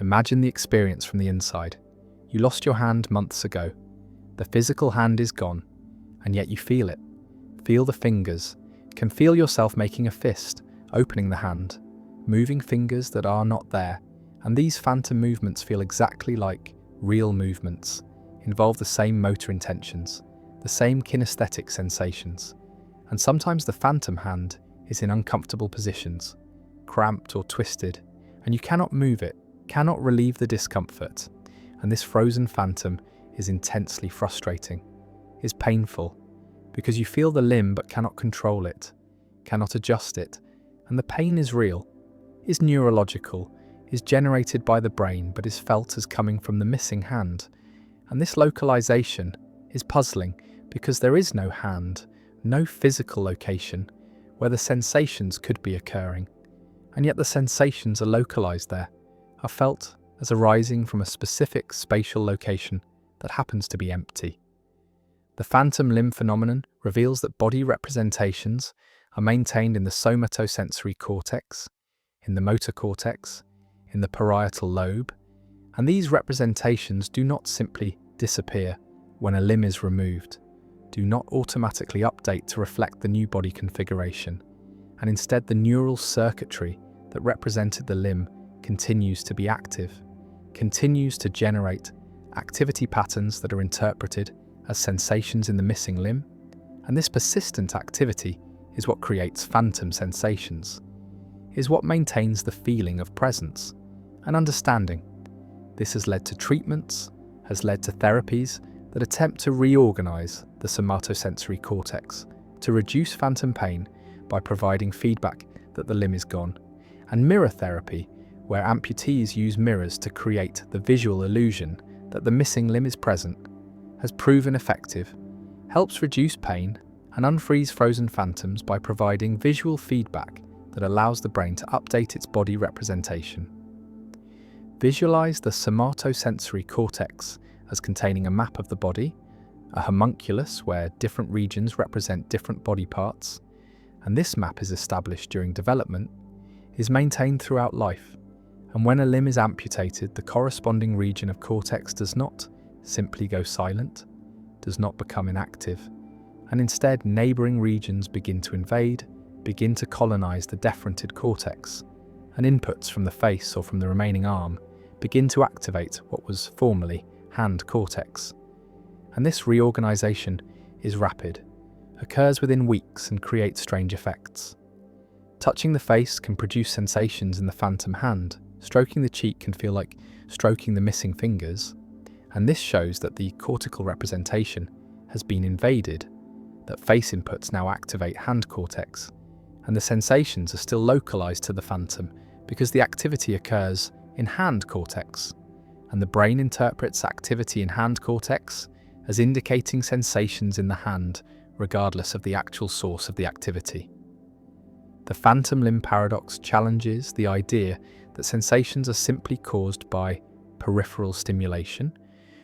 S1: Imagine the experience from the inside. You lost your hand months ago. The physical hand is gone, and yet you feel it. Feel the fingers, can feel yourself making a fist, opening the hand, moving fingers that are not there, and these phantom movements feel exactly like real movements, involve the same motor intentions, the same kinesthetic sensations, and sometimes the phantom hand is in uncomfortable positions, cramped or twisted, and you cannot move it, cannot relieve the discomfort, and this frozen phantom is intensely frustrating, is painful, because you feel the limb but cannot control it, cannot adjust it, and the pain is real, is neurological, is generated by the brain but is felt as coming from the missing hand. And this localization is puzzling because there is no hand, no physical location where the sensations could be occurring, and yet the sensations are localized there, are felt as arising from a specific spatial location that happens to be empty. The phantom limb phenomenon reveals that body representations are maintained in the somatosensory cortex, in the motor cortex, in the parietal lobe, and these representations do not simply disappear when a limb is removed, do not automatically update to reflect the new body configuration, and instead the neural circuitry that represented the limb continues to be active, continues to generate activity patterns that are interpreted as sensations in the missing limb, and this persistent activity is what creates phantom sensations, is what maintains the feeling of presence and understanding. This has led to treatments, has led to therapies that attempt to reorganize the somatosensory cortex to reduce phantom pain by providing feedback that the limb is gone, and mirror therapy, where amputees use mirrors to create the visual illusion that the missing limb is present, has proven effective, helps reduce pain and unfreeze frozen phantoms by providing visual feedback that allows the brain to update its body representation. Visualize the somatosensory cortex as containing a map of the body, a homunculus where different regions represent different body parts, and this map is established during development, is maintained throughout life, and when a limb is amputated, the corresponding region of cortex does not simply go silent, does not become inactive, and instead neighbouring regions begin to invade, begin to colonize the deferented cortex, and inputs from the face or from the remaining arm begin to activate what was formerly hand cortex. And this reorganization is rapid, occurs within weeks and creates strange effects. Touching the face can produce sensations in the phantom hand, stroking the cheek can feel like stroking the missing fingers, and this shows that the cortical representation has been invaded, that face inputs now activate hand cortex, and the sensations are still localized to the phantom because the activity occurs in hand cortex, and the brain interprets activity in hand cortex as indicating sensations in the hand regardless of the actual source of the activity. The phantom limb paradox challenges the idea that sensations are simply caused by peripheral stimulation,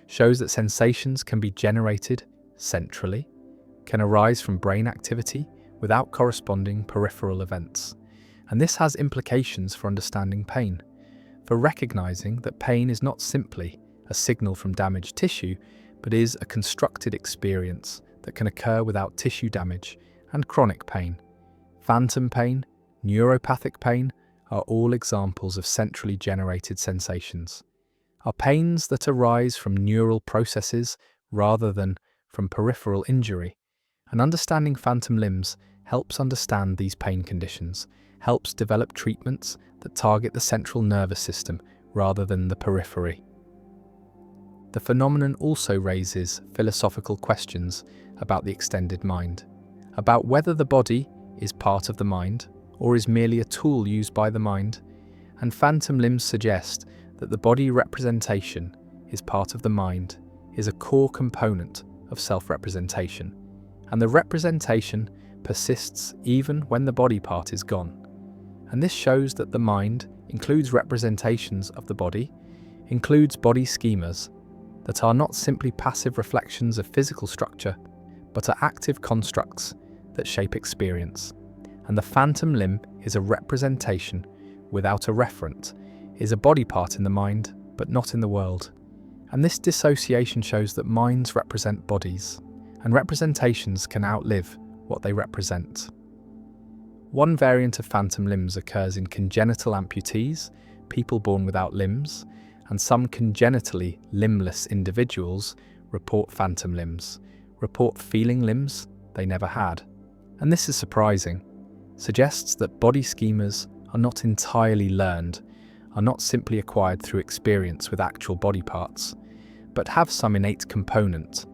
S1: shows that sensations can be generated centrally, can arise from brain activity without corresponding peripheral events, and this has implications for understanding pain, for recognizing that pain is not simply a signal from damaged tissue, but is a constructed experience that can occur without tissue damage, and chronic pain. Phantom pain, neuropathic pain are all examples of centrally generated sensations, are pains that arise from neural processes rather than from peripheral injury, and understanding phantom limbs helps understand these pain conditions, helps develop treatments that target the central nervous system rather than the periphery. The phenomenon also raises philosophical questions about the extended mind, about whether the body is part of the mind or is merely a tool used by the mind, and phantom limbs suggest that the body representation is part of the mind, is a core component of self-representation, and the representation persists even when the body part is gone. And this shows that the mind includes representations of the body, includes body schemas that are not simply passive reflections of physical structure, but are active constructs that shape experience. And the phantom limb is a representation without a referent, is a body part in the mind, but not in the world. And this dissociation shows that minds represent bodies, and representations can outlive what they represent. One variant of phantom limbs occurs in congenital amputees, people born without limbs, and some congenitally limbless individuals report phantom limbs, report feeling limbs they never had. And this is surprising, suggests that body schemas are not entirely learned, are not simply acquired through experience with actual body parts, but have some innate component,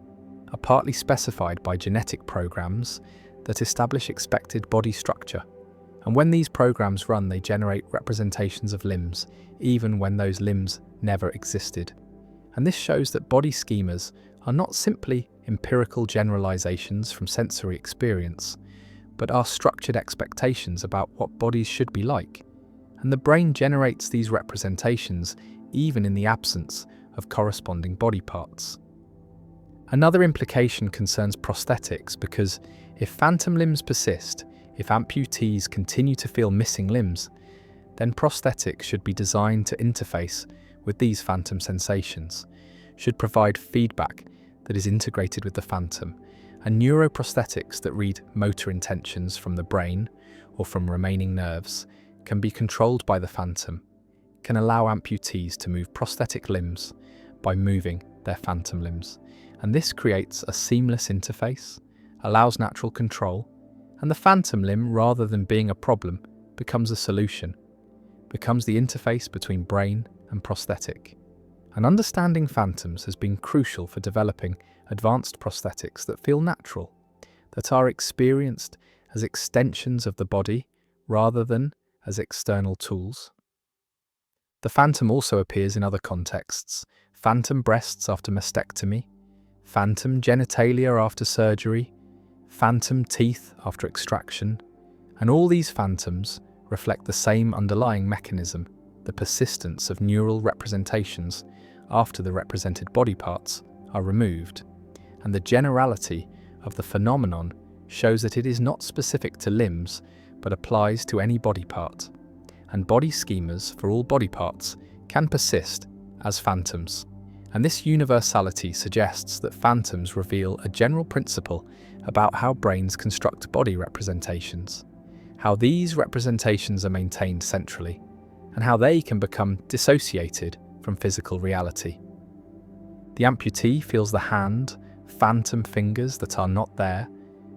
S1: are partly specified by genetic programs that establish expected body structure. And when these programs run, they generate representations of limbs, even when those limbs never existed. And this shows that body schemas are not simply empirical generalizations from sensory experience, but are structured expectations about what bodies should be like. And the brain generates these representations even in the absence of corresponding body parts. Another implication concerns prosthetics, because if phantom limbs persist, if amputees continue to feel missing limbs, then prosthetics should be designed to interface with these phantom sensations, should provide feedback that is integrated with the phantom, and neuroprosthetics that read motor intentions from the brain or from remaining nerves can be controlled by the phantom, can allow amputees to move prosthetic limbs by moving their phantom limbs. And this creates a seamless interface, allows natural control, and the phantom limb, rather than being a problem, becomes a solution, becomes the interface between brain and prosthetic. And understanding phantoms has been crucial for developing advanced prosthetics that feel natural, that are experienced as extensions of the body rather than as external tools. The phantom also appears in other contexts: phantom breasts after mastectomy, phantom genitalia after surgery, phantom teeth after extraction, and all these phantoms reflect the same underlying mechanism, the persistence of neural representations after the represented body parts are removed. And the generality of the phenomenon shows that it is not specific to limbs, but applies to any body part. And body schemas for all body parts can persist as phantoms. And this universality suggests that phantoms reveal a general principle about how brains construct body representations, how these representations are maintained centrally, and how they can become dissociated from physical reality. The amputee feels the hand, phantom fingers that are not there,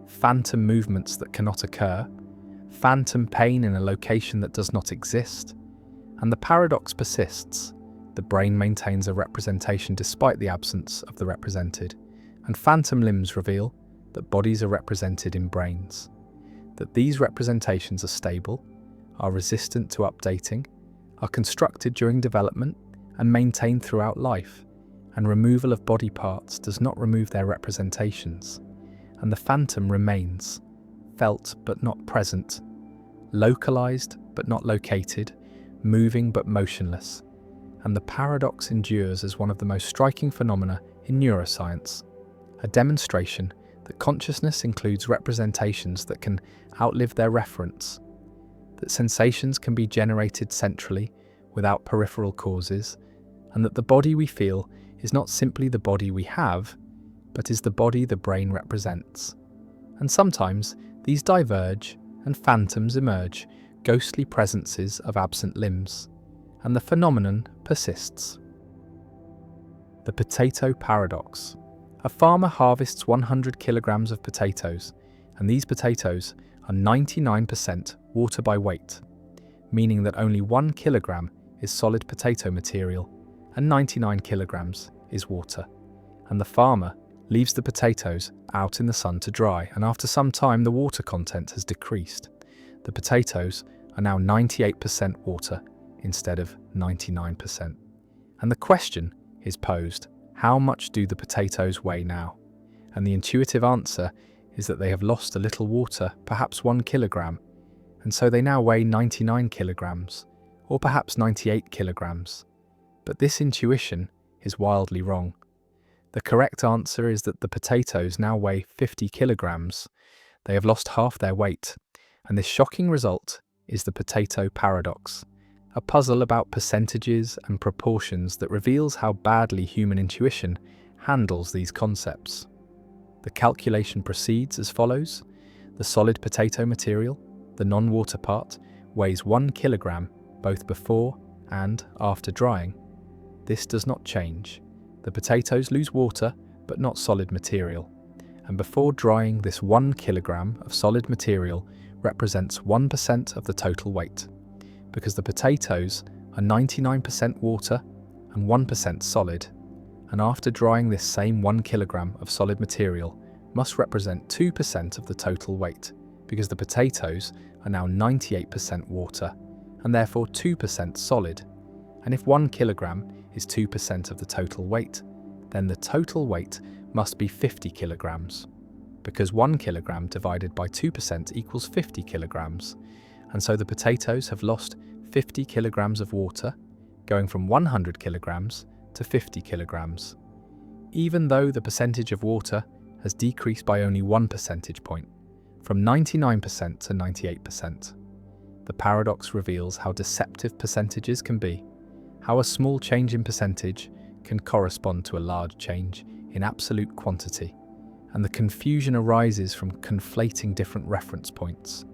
S1: phantom movements that cannot occur, phantom pain in a location that does not exist, and the paradox persists. The brain maintains a representation despite the absence of the represented, and phantom limbs reveal that bodies are represented in brains, that these representations are stable, are resistant to updating, are constructed during development and maintained throughout life, and removal of body parts does not remove their representations, and the phantom remains, felt but not present, localized but not located, moving but motionless. And the paradox endures as one of the most striking phenomena in neuroscience, a demonstration that consciousness includes representations that can outlive their reference, that sensations can be generated centrally without peripheral causes, and that the body we feel is not simply the body we have, but is the body the brain represents. And sometimes these diverge and phantoms emerge, ghostly presences of absent limbs, and the phenomenon persists. The potato paradox. A farmer harvests 100 kilograms of potatoes, and these potatoes are 99% water by weight, meaning that only 1 kilogram is solid potato material and 99 kilograms is water. And the farmer leaves the potatoes out in the sun to dry, and after some time the water content has decreased. The potatoes are now 98% water instead of 99%. And the question is posed, how much do the potatoes weigh now? And the intuitive answer is that they have lost a little water, perhaps 1 kilogram, and so they now weigh 99 kilograms, or perhaps 98 kilograms. But this intuition is wildly wrong. The correct answer is that the potatoes now weigh 50 kilograms. They have lost half their weight, and this shocking result is the potato paradox, a puzzle about percentages and proportions that reveals how badly human intuition handles these concepts. The calculation proceeds as follows. The solid potato material, the non-water part, weighs 1 kilogram both before and after drying. This does not change. The potatoes lose water, but not solid material. And before drying, this 1 kilogram of solid material represents 1% of the total weight, because the potatoes are 99% water and 1% solid. And after drying, this same 1 kilogram of solid material must represent 2% of the total weight, because the potatoes are now 98% water and therefore 2% solid. And if 1 kilogram is 2% of the total weight, then the total weight must be 50 kilograms, because 1 kilogram divided by 2% equals 50 kilograms. And so the potatoes have lost 50 kilograms of water, going from 100 kilograms to 50 kilograms, even though the percentage of water has decreased by only 1 percentage point, from 99% to 98%. The paradox reveals how deceptive percentages can be, how a small change in percentage can correspond to a large change in absolute quantity, and the confusion arises from conflating different reference points.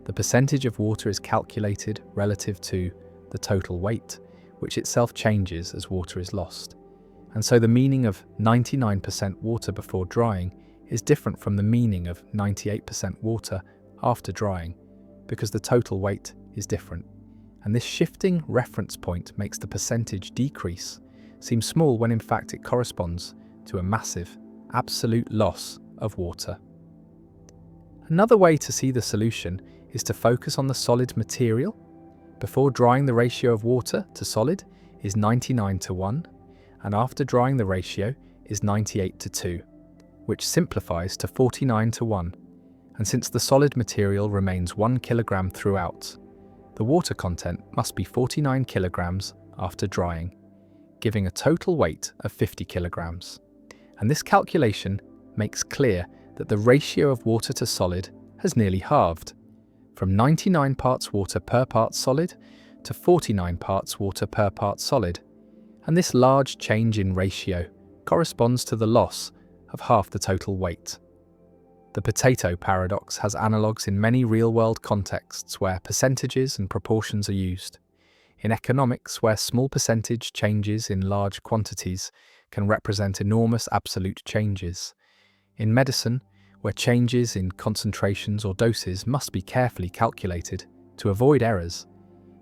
S1: The percentage of water is calculated relative to the total weight, which itself changes as water is lost. And so the meaning of 99% water before drying is different from the meaning of 98% water after drying, because the total weight is different. And this shifting reference point makes the percentage decrease seem small when in fact it corresponds to a massive, absolute loss of water. Another way to see the solution is to focus on the solid material. Before drying, the ratio of water to solid is 99:1, and after drying the ratio is 98:2, which simplifies to 49:1. And since the solid material remains 1 kilogram throughout, the water content must be 49 kilograms after drying, giving a total weight of 50 kilograms. And this calculation makes clear that the ratio of water to solid has nearly halved, from 99 parts water per part solid to 49 parts water per part solid. And this large change in ratio corresponds to the loss of half the total weight. The potato paradox has analogues in many real-world contexts where percentages and proportions are used. In economics, where small percentage changes in large quantities can represent enormous absolute changes. In medicine, where changes in concentrations or doses must be carefully calculated to avoid errors.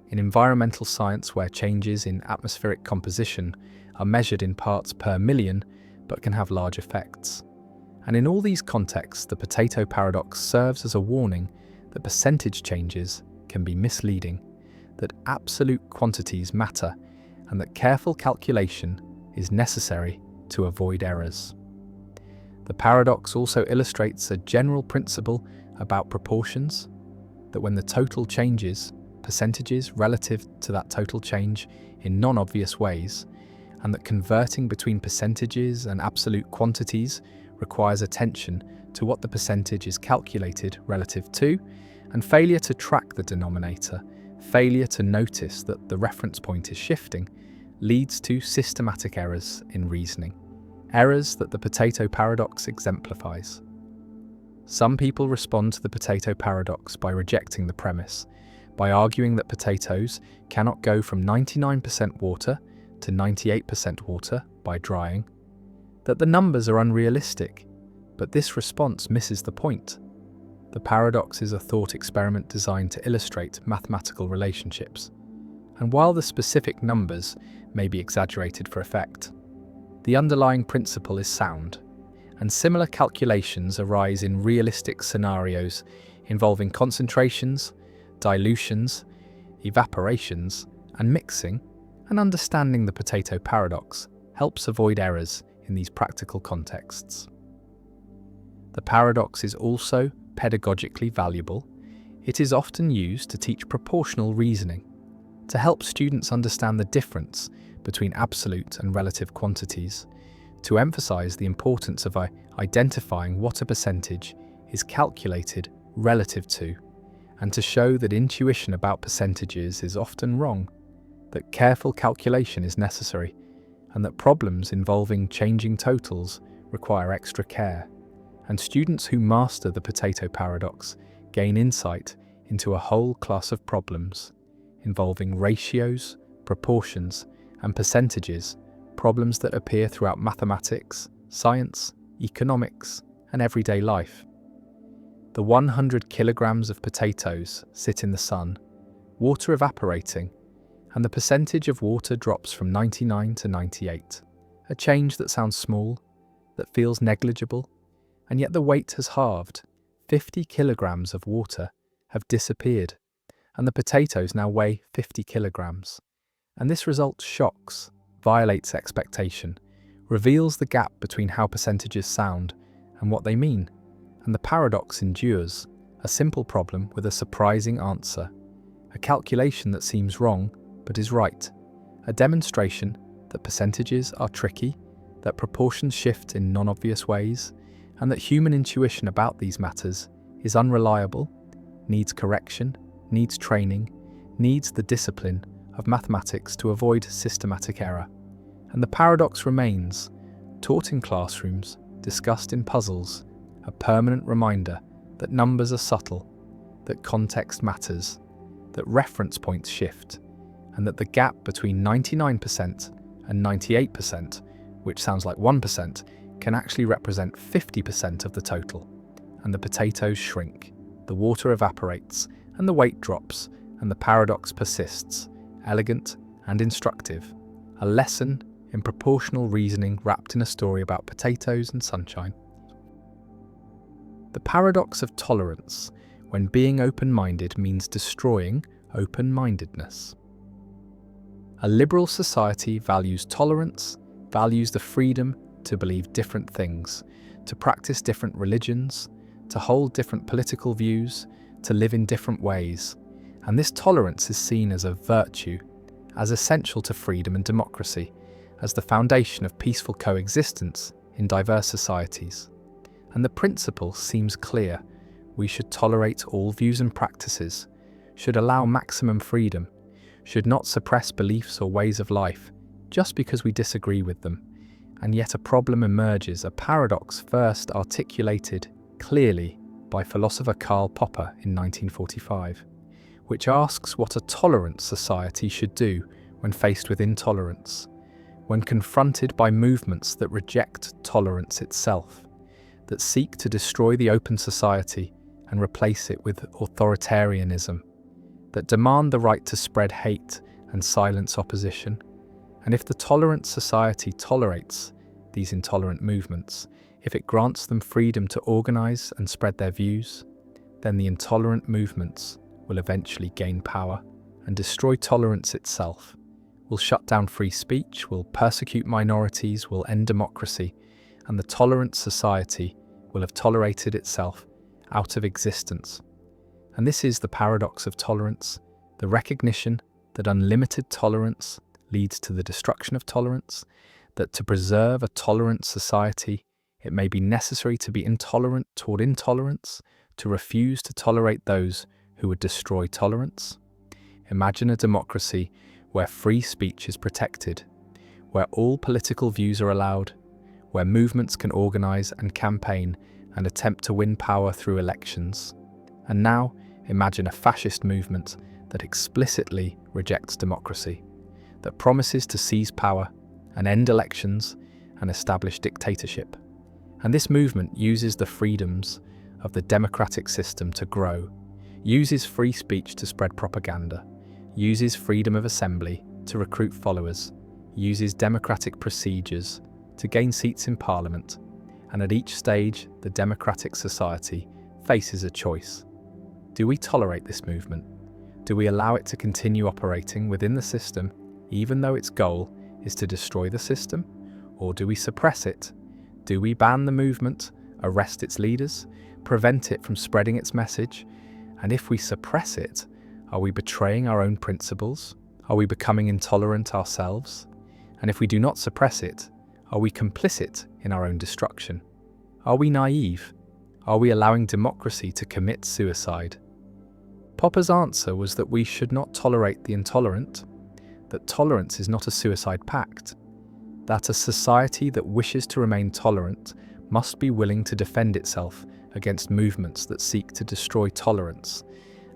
S1: In environmental science, where changes in atmospheric composition are measured in parts per million but can have large effects. And in all these contexts, the potato paradox serves as a warning that percentage changes can be misleading, that absolute quantities matter, and that careful calculation is necessary to avoid errors. The paradox also illustrates a general principle about proportions, that when the total changes, percentages relative to that total change in non-obvious ways, and that converting between percentages and absolute quantities requires attention to what the percentage is calculated relative to, and failure to track the denominator, failure to notice that the reference point is shifting, leads to systematic errors in reasoning. Errors that the potato paradox exemplifies. Some people respond to the potato paradox by rejecting the premise, by arguing that potatoes cannot go from 99% water to 98% water by drying, that the numbers are unrealistic, but this response misses the point. The paradox is a thought experiment designed to illustrate mathematical relationships, and while the specific numbers may be exaggerated for effect, the underlying principle is sound, and similar calculations arise in realistic scenarios involving concentrations, dilutions, evaporations, and mixing, and understanding the potato paradox helps avoid errors in these practical contexts. The paradox is also pedagogically valuable. It is often used to teach proportional reasoning, to help students understand the difference between absolute and relative quantities, to emphasize the importance of identifying what a percentage is calculated relative to, and to show that intuition about percentages is often wrong, that careful calculation is necessary, and that problems involving changing totals require extra care. And students who master the potato paradox gain insight into a whole class of problems involving ratios, proportions, and percentages, problems that appear throughout mathematics, science, economics, and everyday life. The 100 kilograms of potatoes sit in the sun, water evaporating, and the percentage of water drops from 99 to 98. A change that sounds small, that feels negligible, and yet the weight has halved. 50 kilograms of water have disappeared, and the potatoes now weigh 50 kilograms. And this result shocks, violates expectation, reveals the gap between how percentages sound and what they mean. And the paradox endures, a simple problem with a surprising answer, a calculation that seems wrong but is right, a demonstration that percentages are tricky, that proportions shift in non-obvious ways, and that human intuition about these matters is unreliable, needs correction, needs training, needs the discipline of mathematics to avoid systematic error. And the paradox remains, taught in classrooms, discussed in puzzles, a permanent reminder that numbers are subtle, that context matters, that reference points shift, and that the gap between 99% and 98%, which sounds like 1%, can actually represent 50% of the total. And the potatoes shrink, the water evaporates, and the weight drops, and the paradox persists, elegant and instructive, a lesson in proportional reasoning wrapped in a story about potatoes and sunshine. The paradox of tolerance, when being open-minded means destroying open-mindedness. A liberal society values tolerance, values the freedom to believe different things, to practice different religions, to hold different political views, to live in different ways. And this tolerance is seen as a virtue, as essential to freedom and democracy, as the foundation of peaceful coexistence in diverse societies. And the principle seems clear. We should tolerate all views and practices, should allow maximum freedom, should not suppress beliefs or ways of life just because we disagree with them. And yet a problem emerges, a paradox first articulated clearly by philosopher Karl Popper in 1945, which asks what a tolerant society should do when faced with intolerance, when confronted by movements that reject tolerance itself, that seek to destroy the open society and replace it with authoritarianism, that demand the right to spread hate and silence opposition. And if the tolerant society tolerates these intolerant movements, if it grants them freedom to organize and spread their views, then the intolerant movements will eventually gain power and destroy tolerance itself, will shut down free speech, will persecute minorities, will end democracy, and the tolerant society will have tolerated itself out of existence. And this is the paradox of tolerance, the recognition that unlimited tolerance leads to the destruction of tolerance, that to preserve a tolerant society, it may be necessary to be intolerant toward intolerance, to refuse to tolerate those who would destroy tolerance. Imagine a democracy where free speech is protected, where all political views are allowed, where movements can organize and campaign and attempt to win power through elections. And now, imagine a fascist movement that explicitly rejects democracy, that promises to seize power and end elections and establish dictatorship. And this movement uses the freedoms of the democratic system to grow, uses free speech to spread propaganda, uses freedom of assembly to recruit followers, uses democratic procedures to gain seats in parliament, and at each stage, the democratic society faces a choice. Do we tolerate this movement? Do we allow it to continue operating within the system, even though its goal is to destroy the system? Or do we suppress it? Do we ban the movement arrest its leaders, prevent it from spreading its message? And if we suppress it, are we betraying our own principles? Are we becoming intolerant ourselves? And if we do not suppress it, are we complicit in our own destruction? Are we naive? Are we allowing democracy to commit suicide? Popper's answer was that we should not tolerate the intolerant, that tolerance is not a suicide pact, that a society that wishes to remain tolerant must be willing to defend itself against movements that seek to destroy tolerance,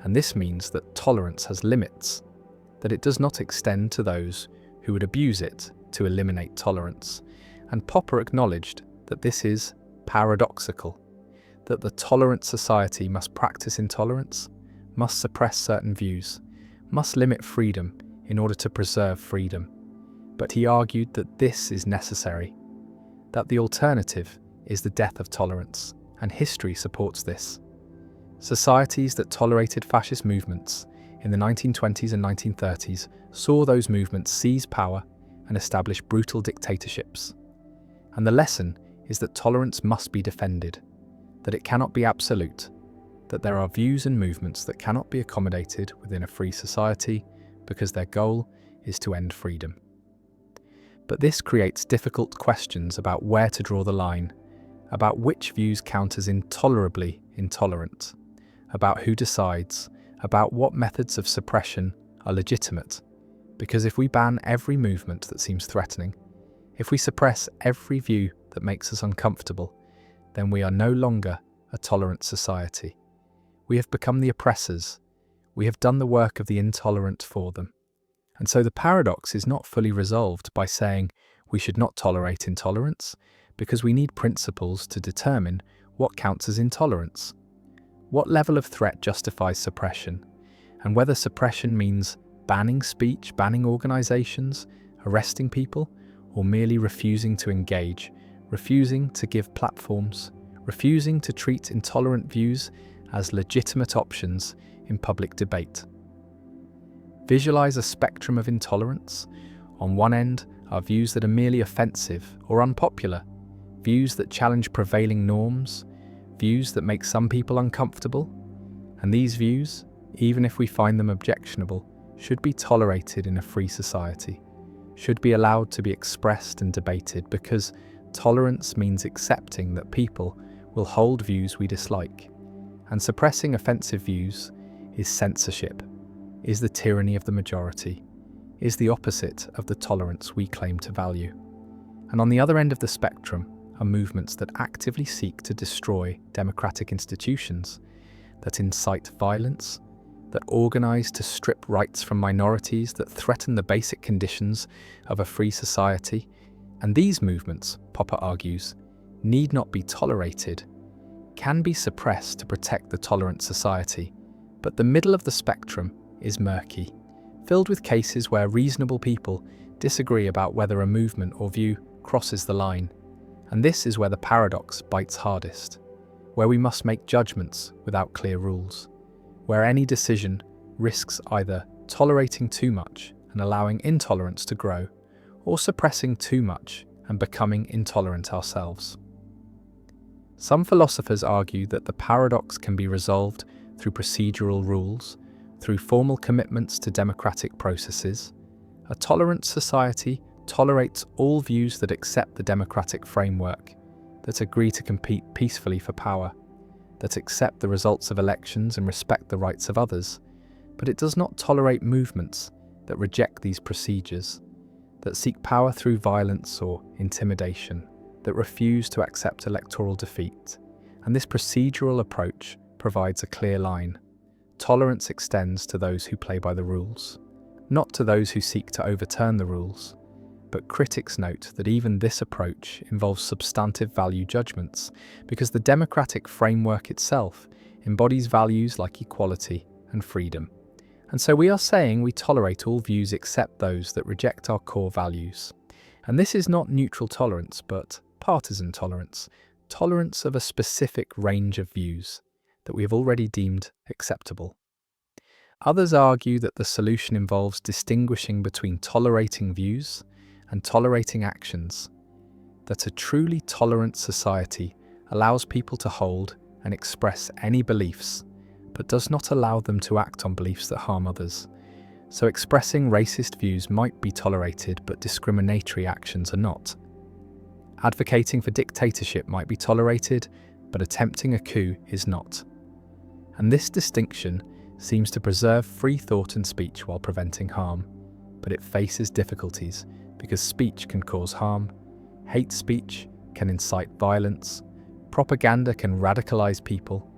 S1: and this means that tolerance has limits, that it does not extend to those who would abuse it to eliminate tolerance. And Popper acknowledged that this is paradoxical, that the tolerant society must practice intolerance, must suppress certain views, must limit freedom in order to preserve freedom. But he argued that this is necessary, that the alternative is the death of tolerance, and history supports this. Societies that tolerated fascist movements in the 1920s and 1930s saw those movements seize power and establish brutal dictatorships. And the lesson is that tolerance must be defended, that it cannot be absolute, that there are views and movements that cannot be accommodated within a free society because their goal is to end freedom. But this creates difficult questions about where to draw the line, about which views count as intolerably intolerant, about who decides, about what methods of suppression are legitimate. Because if we ban every movement that seems threatening, if we suppress every view that makes us uncomfortable, then we are no longer a tolerant society. We have become the oppressors. We have done the work of the intolerant for them. And so the paradox is not fully resolved by saying we should not tolerate intolerance, because we need principles to determine what counts as intolerance. What level of threat justifies suppression, and whether suppression means banning speech, banning organizations, arresting people, or merely refusing to engage, refusing to give platforms, refusing to treat intolerant views as legitimate options in public debate. Visualize a spectrum of intolerance. On one end are views that are merely offensive or unpopular, views that challenge prevailing norms, views that make some people uncomfortable. And these views, even if we find them objectionable, should be tolerated in a free society, should be allowed to be expressed and debated, because tolerance means accepting that people will hold views we dislike. And suppressing offensive views is censorship, is the tyranny of the majority, is the opposite of the tolerance we claim to value. And on the other end of the spectrum are movements that actively seek to destroy democratic institutions, that incite violence, that organize to strip rights from minorities, that threaten the basic conditions of a free society. And these movements, Popper argues, need not be tolerated, can be suppressed to protect the tolerant society. But the middle of the spectrum is murky, filled with cases where reasonable people disagree about whether a movement or view crosses the line. And this is where the paradox bites hardest, where we must make judgments without clear rules, where any decision risks either tolerating too much and allowing intolerance to grow, or suppressing too much and becoming intolerant ourselves. Some philosophers argue that the paradox can be resolved through procedural rules, through formal commitments to democratic processes. A tolerant society tolerates all views that accept the democratic framework, that agree to compete peacefully for power, that accept the results of elections and respect the rights of others. But it does not tolerate movements that reject these procedures, that seek power through violence or intimidation, that refuse to accept electoral defeat. And this procedural approach provides a clear line. Tolerance extends to those who play by the rules, not to those who seek to overturn the rules. But critics note that even this approach involves substantive value judgments, because the democratic framework itself embodies values like equality and freedom. And so we are saying we tolerate all views except those that reject our core values. And this is not neutral tolerance, but partisan tolerance, tolerance of a specific range of views that we have already deemed acceptable. Others argue that the solution involves distinguishing between tolerating views and tolerating actions, that a truly tolerant society allows people to hold and express any beliefs, but does not allow them to act on beliefs that harm others. So expressing racist views might be tolerated, but discriminatory actions are not. Advocating for dictatorship might be tolerated, but attempting a coup is not. And this distinction seems to preserve free thought and speech while preventing harm, but it faces difficulties because speech can cause harm, hate speech can incite violence, propaganda can radicalize people,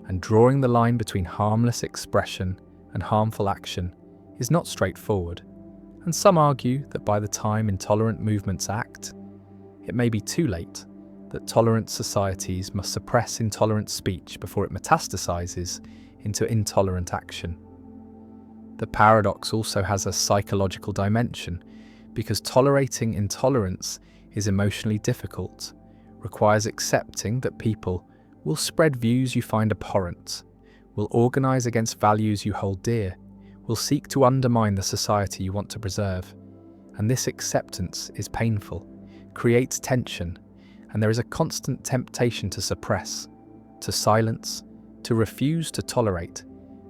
S1: and drawing the line between harmless expression and harmful action is not straightforward. And some argue that by the time intolerant movements act, it may be too late, that tolerant societies must suppress intolerant speech before it metastasizes into intolerant action. The paradox also has a psychological dimension, because tolerating intolerance is emotionally difficult, requires accepting that people will spread views you find abhorrent, will organize against values you hold dear, will seek to undermine the society you want to preserve. And this acceptance is painful, creates tension, and there is a constant temptation to suppress, to silence, to refuse to tolerate,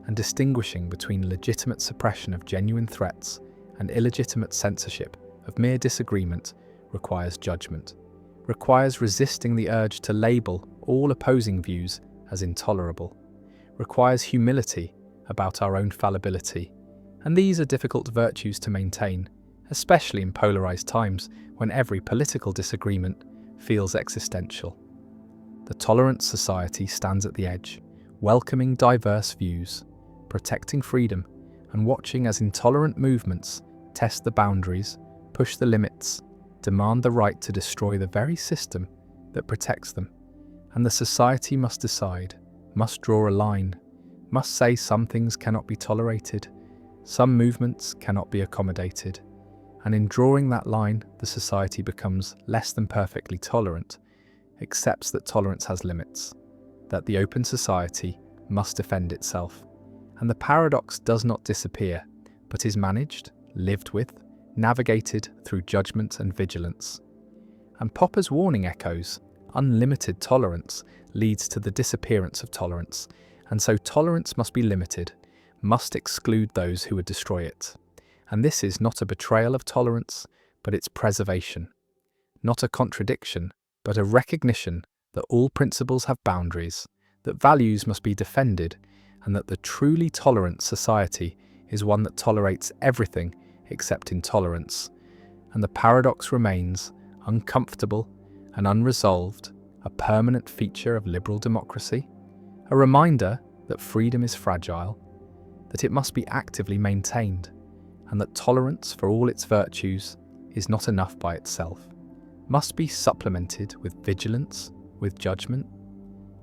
S1: and distinguishing between legitimate suppression of genuine threats and illegitimate censorship of mere disagreement requires judgment, requires resisting the urge to label all opposing views as intolerable, requires humility about our own fallibility, and these are difficult virtues to maintain, especially in polarized times when every political disagreement feels existential. The tolerant society stands at the edge, welcoming diverse views, protecting freedom, and watching as intolerant movements test the boundaries, push the limits, demand the right to destroy the very system that protects them. And the society must decide, must draw a line, must say some things cannot be tolerated, some movements cannot be accommodated. And in drawing that line, the society becomes less than perfectly tolerant, accepts that tolerance has limits, that the open society must defend itself. And the paradox does not disappear, but is managed, lived with, navigated through judgment and vigilance. And Popper's warning echoes: unlimited tolerance leads to the disappearance of tolerance, and so tolerance must be limited, must exclude those who would destroy it. And this is not a betrayal of tolerance, but its preservation. Not a contradiction, but a recognition that all principles have boundaries, that values must be defended, and that the truly tolerant society is one that tolerates everything except intolerance. And the paradox remains uncomfortable and unresolved, a permanent feature of liberal democracy, a reminder that freedom is fragile, that it must be actively maintained, and that tolerance, for all its virtues, is not enough by itself, must be supplemented with vigilance, with judgment,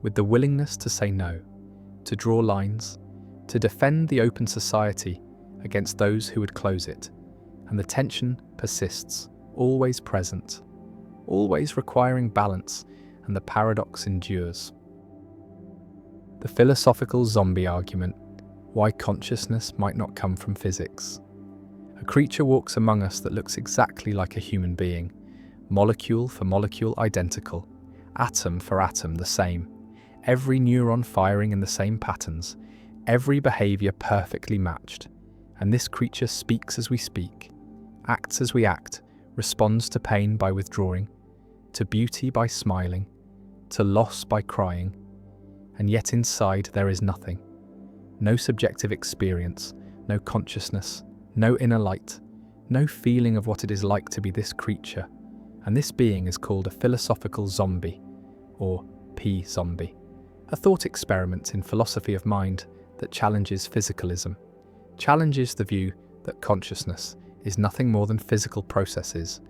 S1: with the willingness to say no, to draw lines, to defend the open society against those who would close it. And the tension persists, always present, always requiring balance, and the paradox endures. The philosophical zombie argument: why consciousness might not come from physics. A creature walks among us that looks exactly like a human being, molecule for molecule identical, atom for atom the same, every neuron firing in the same patterns, every behavior perfectly matched. And this creature speaks as we speak, acts as we act, responds to pain by withdrawing, to beauty by smiling, to loss by crying. And yet inside there is nothing. No subjective experience, no consciousness, no inner light, no feeling of what it is like to be this creature. And this being is called a philosophical zombie, or P-zombie, a thought experiment in philosophy of mind that challenges physicalism, challenges the view that consciousness is nothing more than physical processes.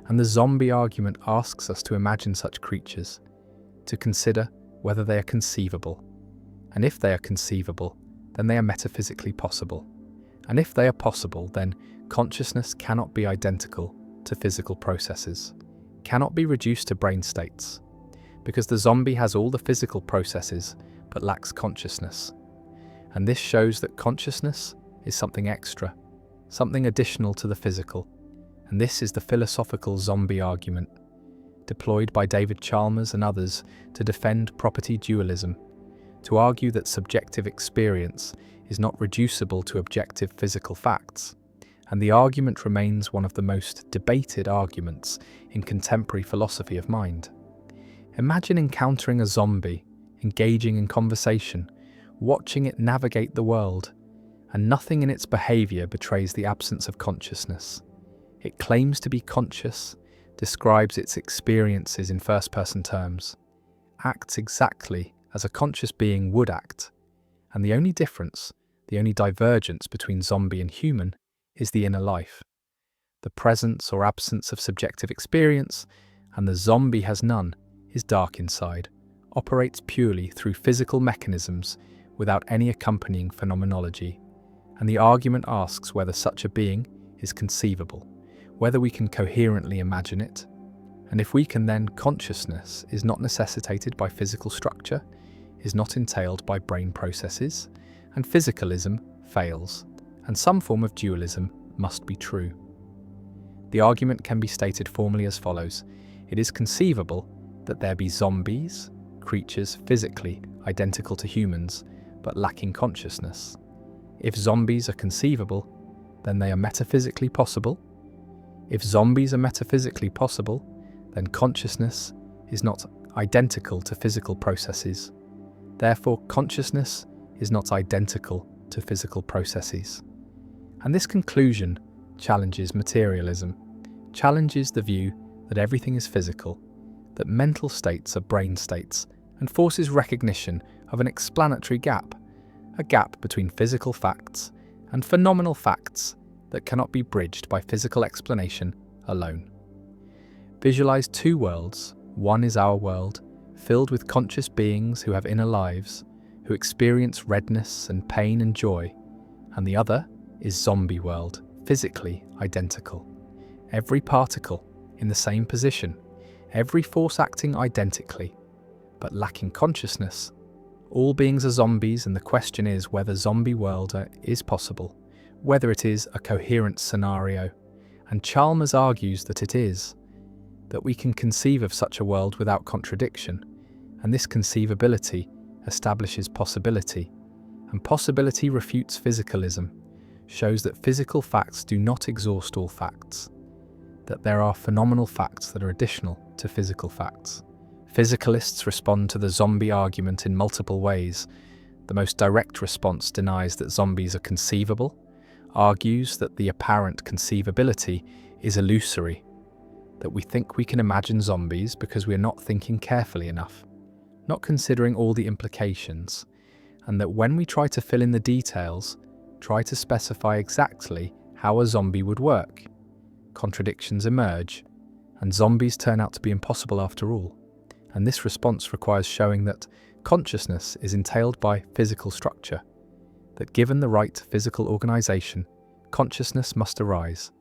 S1: And the zombie argument asks us to imagine such creatures, to consider whether they are conceivable. And if they are conceivable, then they are metaphysically possible. And if they are possible, then consciousness cannot be identical to physical processes, cannot be reduced to brain states, because the zombie has all the physical processes but lacks consciousness. And this shows that consciousness is something extra, something additional to the physical. And this is the philosophical zombie argument. deployed by David Chalmers and others to defend property dualism, to argue that subjective experience is not reducible to objective physical facts, and the argument remains one of the most debated arguments in contemporary philosophy of mind. Imagine encountering a zombie, engaging in conversation, watching it navigate the world, and nothing in its behaviour betrays the absence of consciousness. It claims to be conscious, describes its experiences in first-person terms, acts exactly as a conscious being would act, and the only difference, the only divergence between zombie and human is the inner life. The presence or absence of subjective experience, and the zombie has none, is dark inside, operates purely through physical mechanisms without any accompanying phenomenology, and the argument asks whether such a being is conceivable, whether we can coherently imagine it, and if we can, then consciousness is not necessitated by physical structure, is not entailed by brain processes, and physicalism fails, and some form of dualism must be true. The argument can be stated formally as follows: it is conceivable that there be zombies, creatures physically identical to humans, but lacking consciousness. If zombies are conceivable, then they are metaphysically possible. If zombies are metaphysically possible, then consciousness is not identical to physical processes. Therefore, consciousness is not identical to physical processes. And this conclusion challenges materialism, challenges the view that everything is physical, that mental states are brain states, and forces recognition of an explanatory gap, a gap between physical facts and phenomenal facts that cannot be bridged by physical explanation alone. Visualize two worlds. One is our world, filled with conscious beings who have inner lives, who experience redness and pain and joy, and the other is zombie world, physically identical. Every particle in the same position, every force acting identically, but lacking consciousness. All beings are zombies, and the question is whether zombie world is possible, whether it is a coherent scenario, and Chalmers argues that it is, that we can conceive of such a world without contradiction, and this conceivability establishes possibility, and possibility refutes physicalism, shows that physical facts do not exhaust all facts, that there are phenomenal facts that are additional to physical facts. Physicalists respond to the zombie argument in multiple ways. The most direct response denies that zombies are conceivable, argues that the apparent conceivability is illusory, that we think we can imagine zombies because we are not thinking carefully enough, not considering all the implications, and that when we try to fill in the details, try to specify exactly how a zombie would work, contradictions emerge, and zombies turn out to be impossible after all. And this response requires showing that consciousness is entailed by physical structure, that given the right physical organization, consciousness must arise.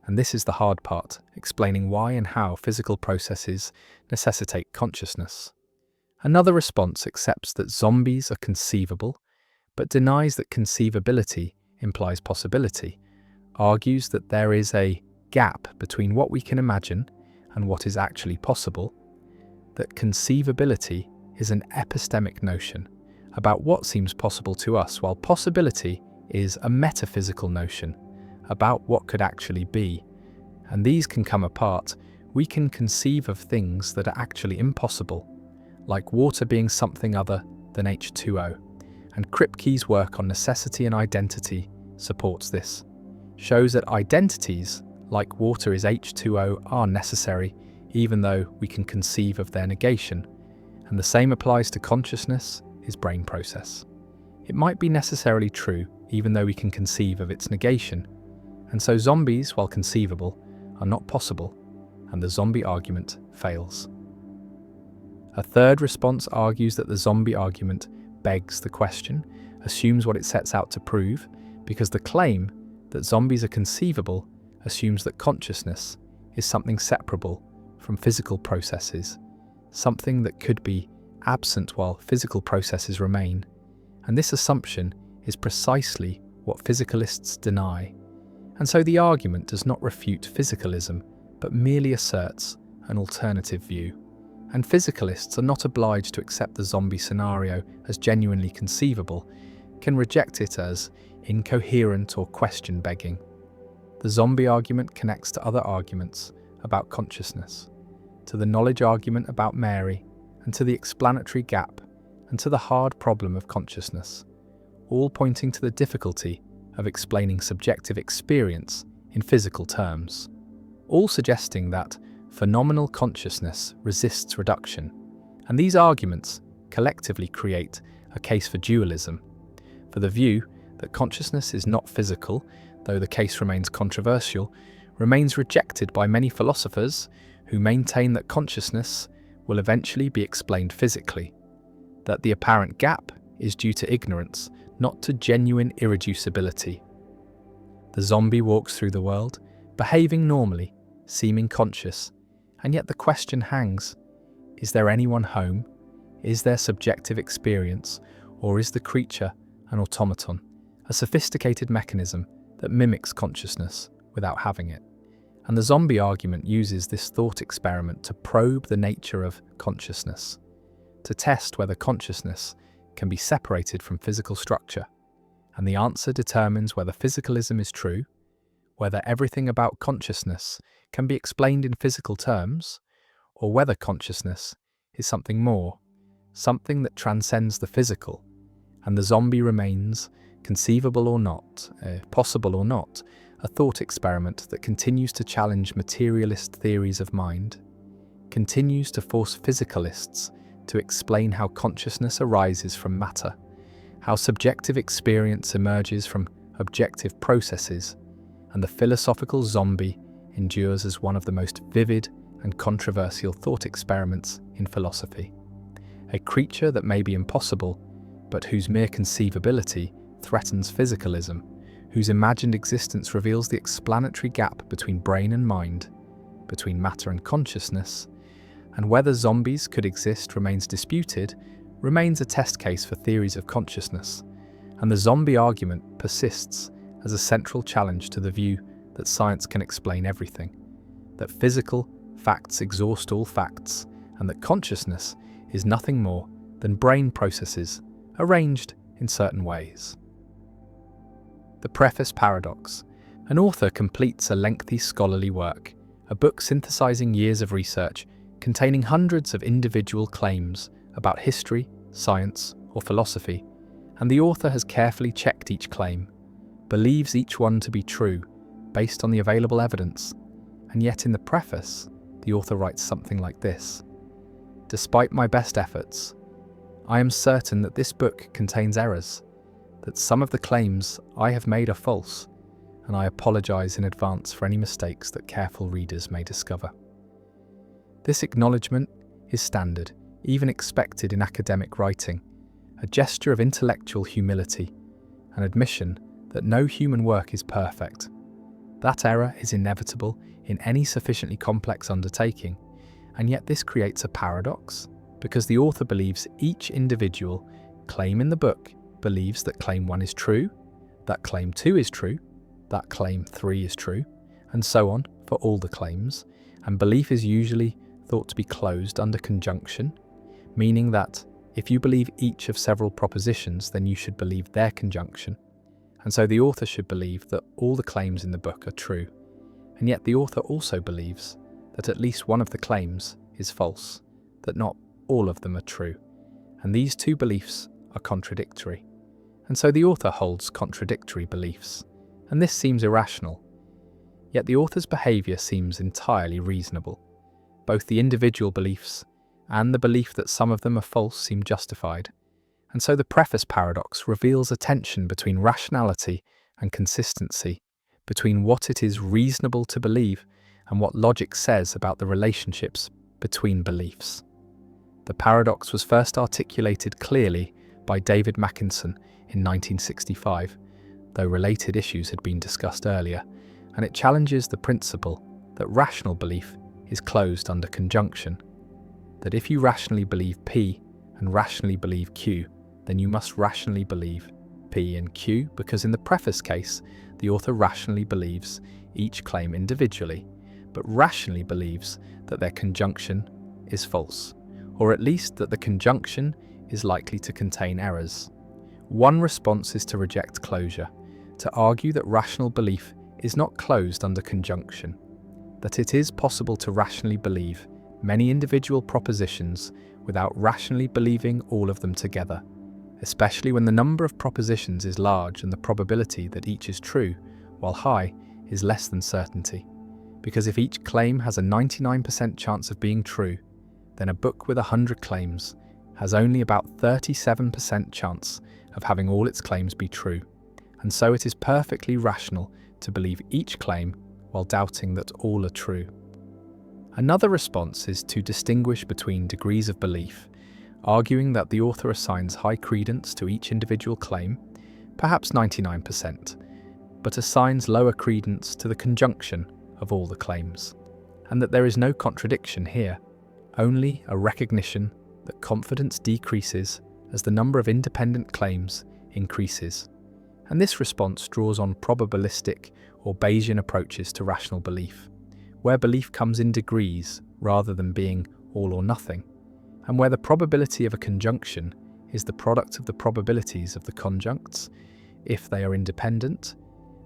S1: And this is the hard part, explaining why and how physical processes necessitate consciousness. Another response accepts that zombies are conceivable, but denies that conceivability implies possibility, argues that there is a gap between what we can imagine and what is actually possible, that conceivability is an epistemic notion about what seems possible to us, while possibility is a metaphysical notion about what could actually be. And these can come apart. We can conceive of things that are actually impossible, like water being something other than H2O. And Kripke's work on necessity and identity supports this, shows that identities, like water is H2O, are necessary, even though we can conceive of their negation. And the same applies to consciousness, is brain process. It might be necessarily true, even though we can conceive of its negation. And so zombies, while conceivable, are not possible, and the zombie argument fails. A third response argues that the zombie argument begs the question, assumes what it sets out to prove, because the claim that zombies are conceivable assumes that consciousness is something separable from physical processes, something that could be absent while physical processes remain. And this assumption is precisely what physicalists deny. And so the argument does not refute physicalism, but merely asserts an alternative view, and physicalists are not obliged to accept the zombie scenario as genuinely conceivable, can reject it as incoherent or question-begging. The zombie argument connects to other arguments about consciousness, to the knowledge argument about Mary, and to the explanatory gap, and to the hard problem of consciousness, all pointing to the difficulty of explaining subjective experience in physical terms, all suggesting that phenomenal consciousness resists reduction, and these arguments collectively create a case for dualism, for the view that consciousness is not physical, though the case remains controversial, remains rejected by many philosophers who maintain that consciousness will eventually be explained physically, that the apparent gap is due to ignorance, not to genuine irreducibility. The zombie walks through the world, behaving normally, seeming conscious, and yet the question hangs: is there anyone home? Is there subjective experience? Or is the creature an automaton, a sophisticated mechanism that mimics consciousness without having it? And the zombie argument uses this thought experiment to probe the nature of consciousness, to test whether consciousness can be separated from physical structure. And the answer determines whether physicalism is true, whether everything about consciousness can be explained in physical terms, or whether consciousness is something more, something that transcends the physical. And the zombie remains, conceivable or not, possible or not, a thought experiment that continues to challenge materialist theories of mind, continues to force physicalists to explain how consciousness arises from matter, how subjective experience emerges from objective processes, and the philosophical zombie endures as one of the most vivid and controversial thought experiments in philosophy. A creature that may be impossible, but whose mere conceivability threatens physicalism, whose imagined existence reveals the explanatory gap between brain and mind, between matter and consciousness, and whether zombies could exist remains disputed, remains a test case for theories of consciousness, and the zombie argument persists as a central challenge to the view that science can explain everything, that physical facts exhaust all facts, and that consciousness is nothing more than brain processes arranged in certain ways. The Preface Paradox. An author completes a lengthy scholarly work, a book synthesizing years of research, containing hundreds of individual claims about history, science, or philosophy, and the author has carefully checked each claim, believes each one to be true, based on the available evidence, and yet in the preface, the author writes something like this: "Despite my best efforts, I am certain that this book contains errors, that some of the claims I have made are false, and I apologize in advance for any mistakes that careful readers may discover." This acknowledgement is standard, even expected in academic writing, a gesture of intellectual humility, an admission that no human work is perfect. That error is inevitable in any sufficiently complex undertaking, and yet this creates a paradox, because the author believes each individual claim in the book believes that claim 1 is true, that claim 2 is true, that claim 3 is true, and so on for all the claims, and belief is usually thought to be closed under conjunction, meaning that if you believe each of several propositions, then you should believe their conjunction. And so the author should believe that all the claims in the book are true, and yet the author also believes that at least one of the claims is false, that not all of them are true, and these two beliefs are contradictory. And so the author holds contradictory beliefs, and this seems irrational. Yet the author's behaviour seems entirely reasonable. Both the individual beliefs and the belief that some of them are false seem justified. And so the preface paradox reveals a tension between rationality and consistency, between what it is reasonable to believe and what logic says about the relationships between beliefs. The paradox was first articulated clearly by David Mackinson in 1965, though related issues had been discussed earlier, and it challenges the principle that rational belief is closed under conjunction, that if you rationally believe P and rationally believe Q, then you must rationally believe P and Q, because in the preface case, the author rationally believes each claim individually, but rationally believes that their conjunction is false, or at least that the conjunction is likely to contain errors. One response is to reject closure, to argue that rational belief is not closed under conjunction, that it is possible to rationally believe many individual propositions without rationally believing all of them together, especially when the number of propositions is large and the probability that each is true, while high, is less than certainty. Because if each claim has a 99% chance of being true, then a book with 100 claims has only about 37% chance of having all its claims be true, and so it is perfectly rational to believe each claim while doubting that all are true. Another response is to distinguish between degrees of belief, arguing that the author assigns high credence to each individual claim, perhaps 99%, but assigns lower credence to the conjunction of all the claims, and that there is no contradiction here, only a recognition that confidence decreases as the number of independent claims increases. And this response draws on probabilistic or Bayesian approaches to rational belief, where belief comes in degrees rather than being all or nothing, and where the probability of a conjunction is the product of the probabilities of the conjuncts, if they are independent,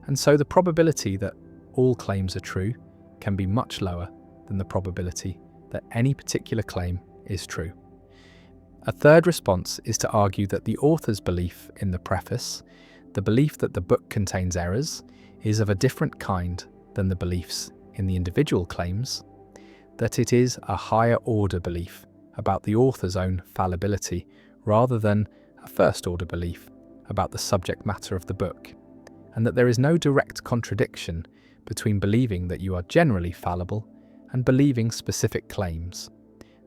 S1: and so the probability that all claims are true can be much lower than the probability that any particular claim is true. A third response is to argue that the author's belief in the preface, the belief that the book contains errors, is of a different kind than the beliefs in the individual claims, that it is a higher order belief about the author's own fallibility rather than a first order belief about the subject matter of the book, and that there is no direct contradiction between believing that you are generally fallible and believing specific claims,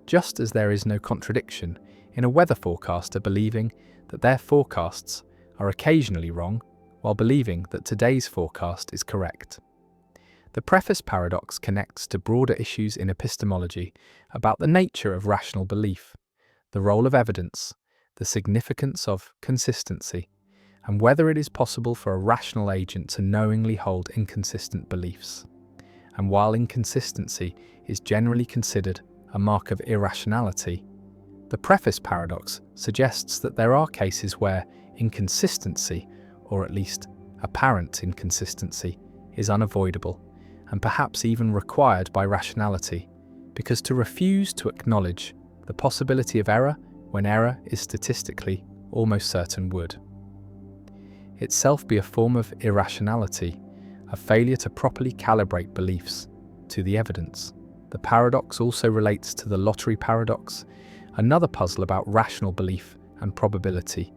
S1: just as there is no contradiction in a weather forecaster believing that their forecasts are occasionally wrong while believing that today's forecast is correct. The preface paradox connects to broader issues in epistemology about the nature of rational belief, the role of evidence, the significance of consistency, and whether it is possible for a rational agent to knowingly hold inconsistent beliefs. And while inconsistency is generally considered a mark of irrationality, the preface paradox suggests that there are cases where inconsistency, or at least apparent inconsistency, is unavoidable and perhaps even required by rationality, because to refuse to acknowledge the possibility of error when error is statistically almost certain would itself be a form of irrationality, a failure to properly calibrate beliefs to the evidence. The paradox also relates to the lottery paradox, another puzzle about rational belief and probability,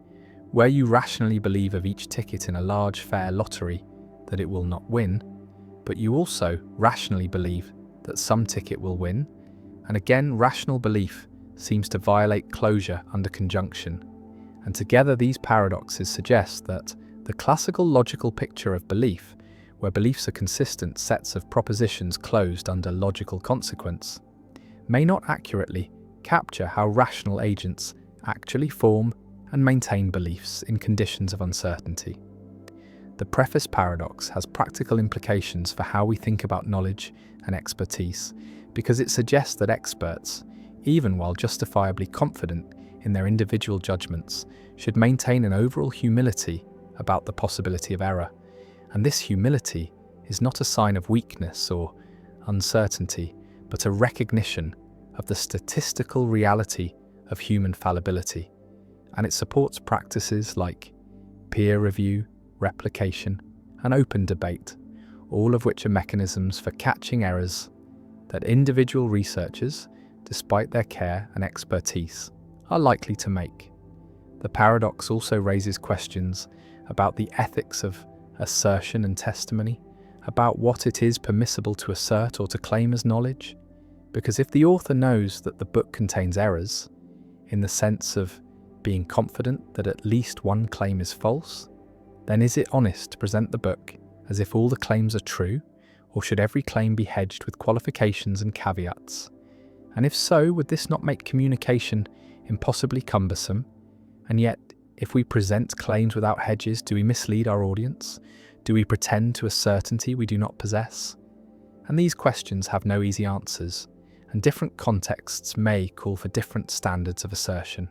S1: where you rationally believe of each ticket in a large fair lottery that it will not win, but you also rationally believe that some ticket will win, and again rational belief seems to violate closure under conjunction. And together these paradoxes suggest that the classical logical picture of belief, where beliefs are consistent sets of propositions closed under logical consequence, may not accurately capture how rational agents actually form and maintain beliefs in conditions of uncertainty. The preface paradox has practical implications for how we think about knowledge and expertise, because it suggests that experts, even while justifiably confident in their individual judgments, should maintain an overall humility about the possibility of error. And this humility is not a sign of weakness or uncertainty, but a recognition of the statistical reality of human fallibility. And it supports practices like peer review, replication, and open debate, all of which are mechanisms for catching errors that individual researchers, despite their care and expertise, are likely to make. The paradox also raises questions about the ethics of assertion and testimony, about what it is permissible to assert or to claim as knowledge, because if the author knows that the book contains errors, in the sense of being confident that at least one claim is false, then is it honest to present the book as if all the claims are true, or should every claim be hedged with qualifications and caveats? And if so, would this not make communication impossibly cumbersome? And yet, if we present claims without hedges, do we mislead our audience? Do we pretend to a certainty we do not possess? And these questions have no easy answers, and different contexts may call for different standards of assertion,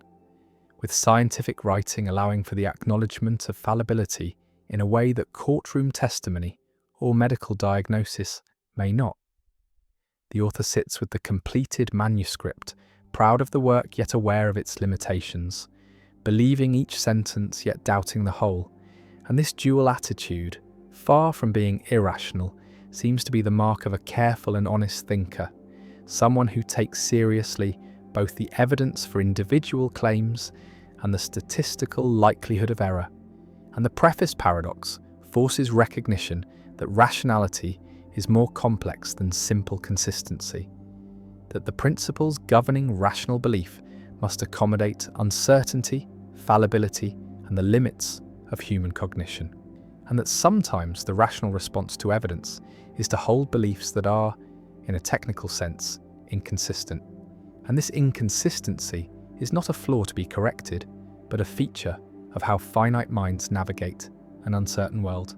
S1: with scientific writing allowing for the acknowledgement of fallibility in a way that courtroom testimony or medical diagnosis may not. The author sits with the completed manuscript, proud of the work yet aware of its limitations, believing each sentence yet doubting the whole, and this dual attitude, far from being irrational, seems to be the mark of a careful and honest thinker, someone who takes seriously both the evidence for individual claims and the statistical likelihood of error. And the preface paradox forces recognition that rationality is more complex than simple consistency, that the principles governing rational belief must accommodate uncertainty, fallibility, and the limits of human cognition, and that sometimes the rational response to evidence is to hold beliefs that are, in a technical sense, inconsistent. And this inconsistency is not a flaw to be corrected, but a feature of how finite minds navigate an uncertain world.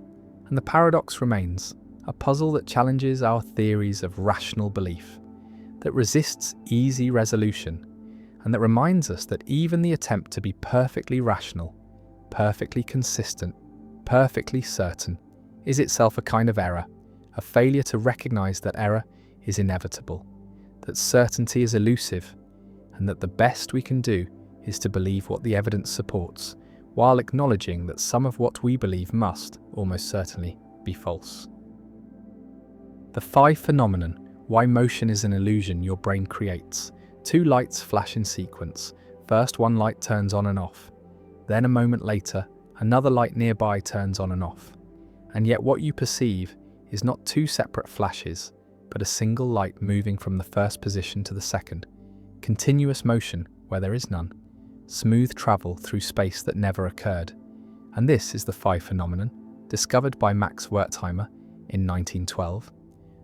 S1: And the paradox remains, a puzzle that challenges our theories of rational belief, that resists easy resolution, and that reminds us that even the attempt to be perfectly rational, perfectly consistent, perfectly certain, is itself a kind of error, a failure to recognize that error is inevitable, that certainty is elusive, and that the best we can do is to believe what the evidence supports, while acknowledging that some of what we believe must, almost certainly, be false. The Phi phenomenon, why motion is an illusion your brain creates. Two lights flash in sequence. First, one light turns on and off. Then a moment later, another light nearby turns on and off. And yet what you perceive is not two separate flashes, but a single light moving from the first position to the second. Continuous motion where there is none. Smooth travel through space that never occurred. And this is the Phi phenomenon, discovered by Max Wertheimer in 1912.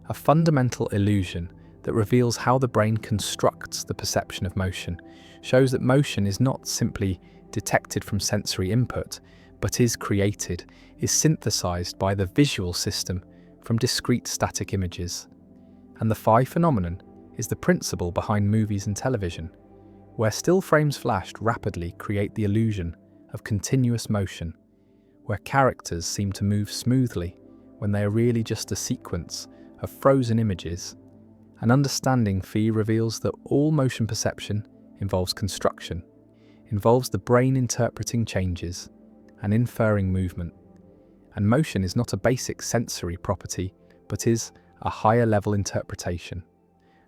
S1: A fundamental illusion that reveals how the brain constructs the perception of motion, shows that motion is not simply detected from sensory input, but is created, is synthesized by the visual system from discrete static images. And the Phi phenomenon is the principle behind movies and television, where still frames flashed rapidly create the illusion of continuous motion, where characters seem to move smoothly when they are really just a sequence of frozen images. An understanding Phi reveals that all motion perception involves construction, involves the brain interpreting changes and inferring movement. And motion is not a basic sensory property, but is a higher level interpretation,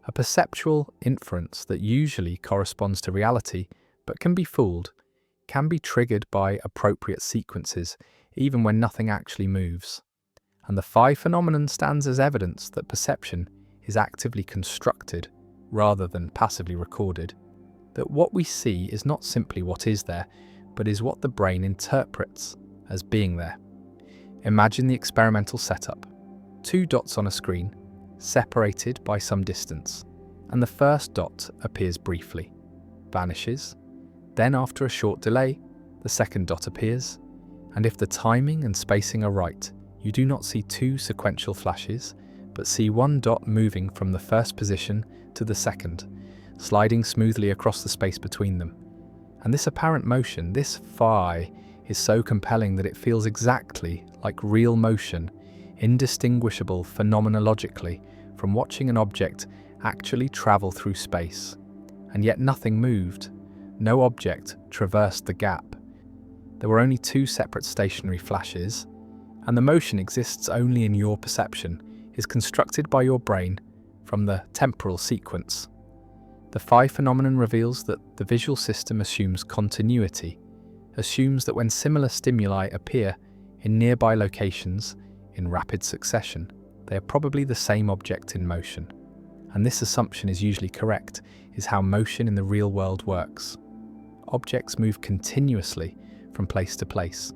S1: a perceptual inference that usually corresponds to reality, but can be fooled, can be triggered by appropriate sequences, even when nothing actually moves. And the Phi phenomenon stands as evidence that perception is actively constructed rather than passively recorded, that what we see is not simply what is there, but is what the brain interprets as being there. Imagine the experimental setup. Two dots on a screen, separated by some distance, and the first dot appears briefly, vanishes, then after a short delay, the second dot appears, and if the timing and spacing are right, you do not see two sequential flashes, but see one dot moving from the first position to the second, sliding smoothly across the space between them. And this apparent motion, this Phi, is so compelling that it feels exactly like real motion, indistinguishable phenomenologically from watching an object actually travel through space. And yet nothing moved. No object traversed the gap. There were only two separate stationary flashes, and the motion exists only in your perception, is constructed by your brain from the temporal sequence. The Phi phenomenon reveals that the visual system assumes continuity, assumes that when similar stimuli appear in nearby locations in rapid succession, they are probably the same object in motion. And this assumption is usually correct, is how motion in the real world works. Objects move continuously from place to place,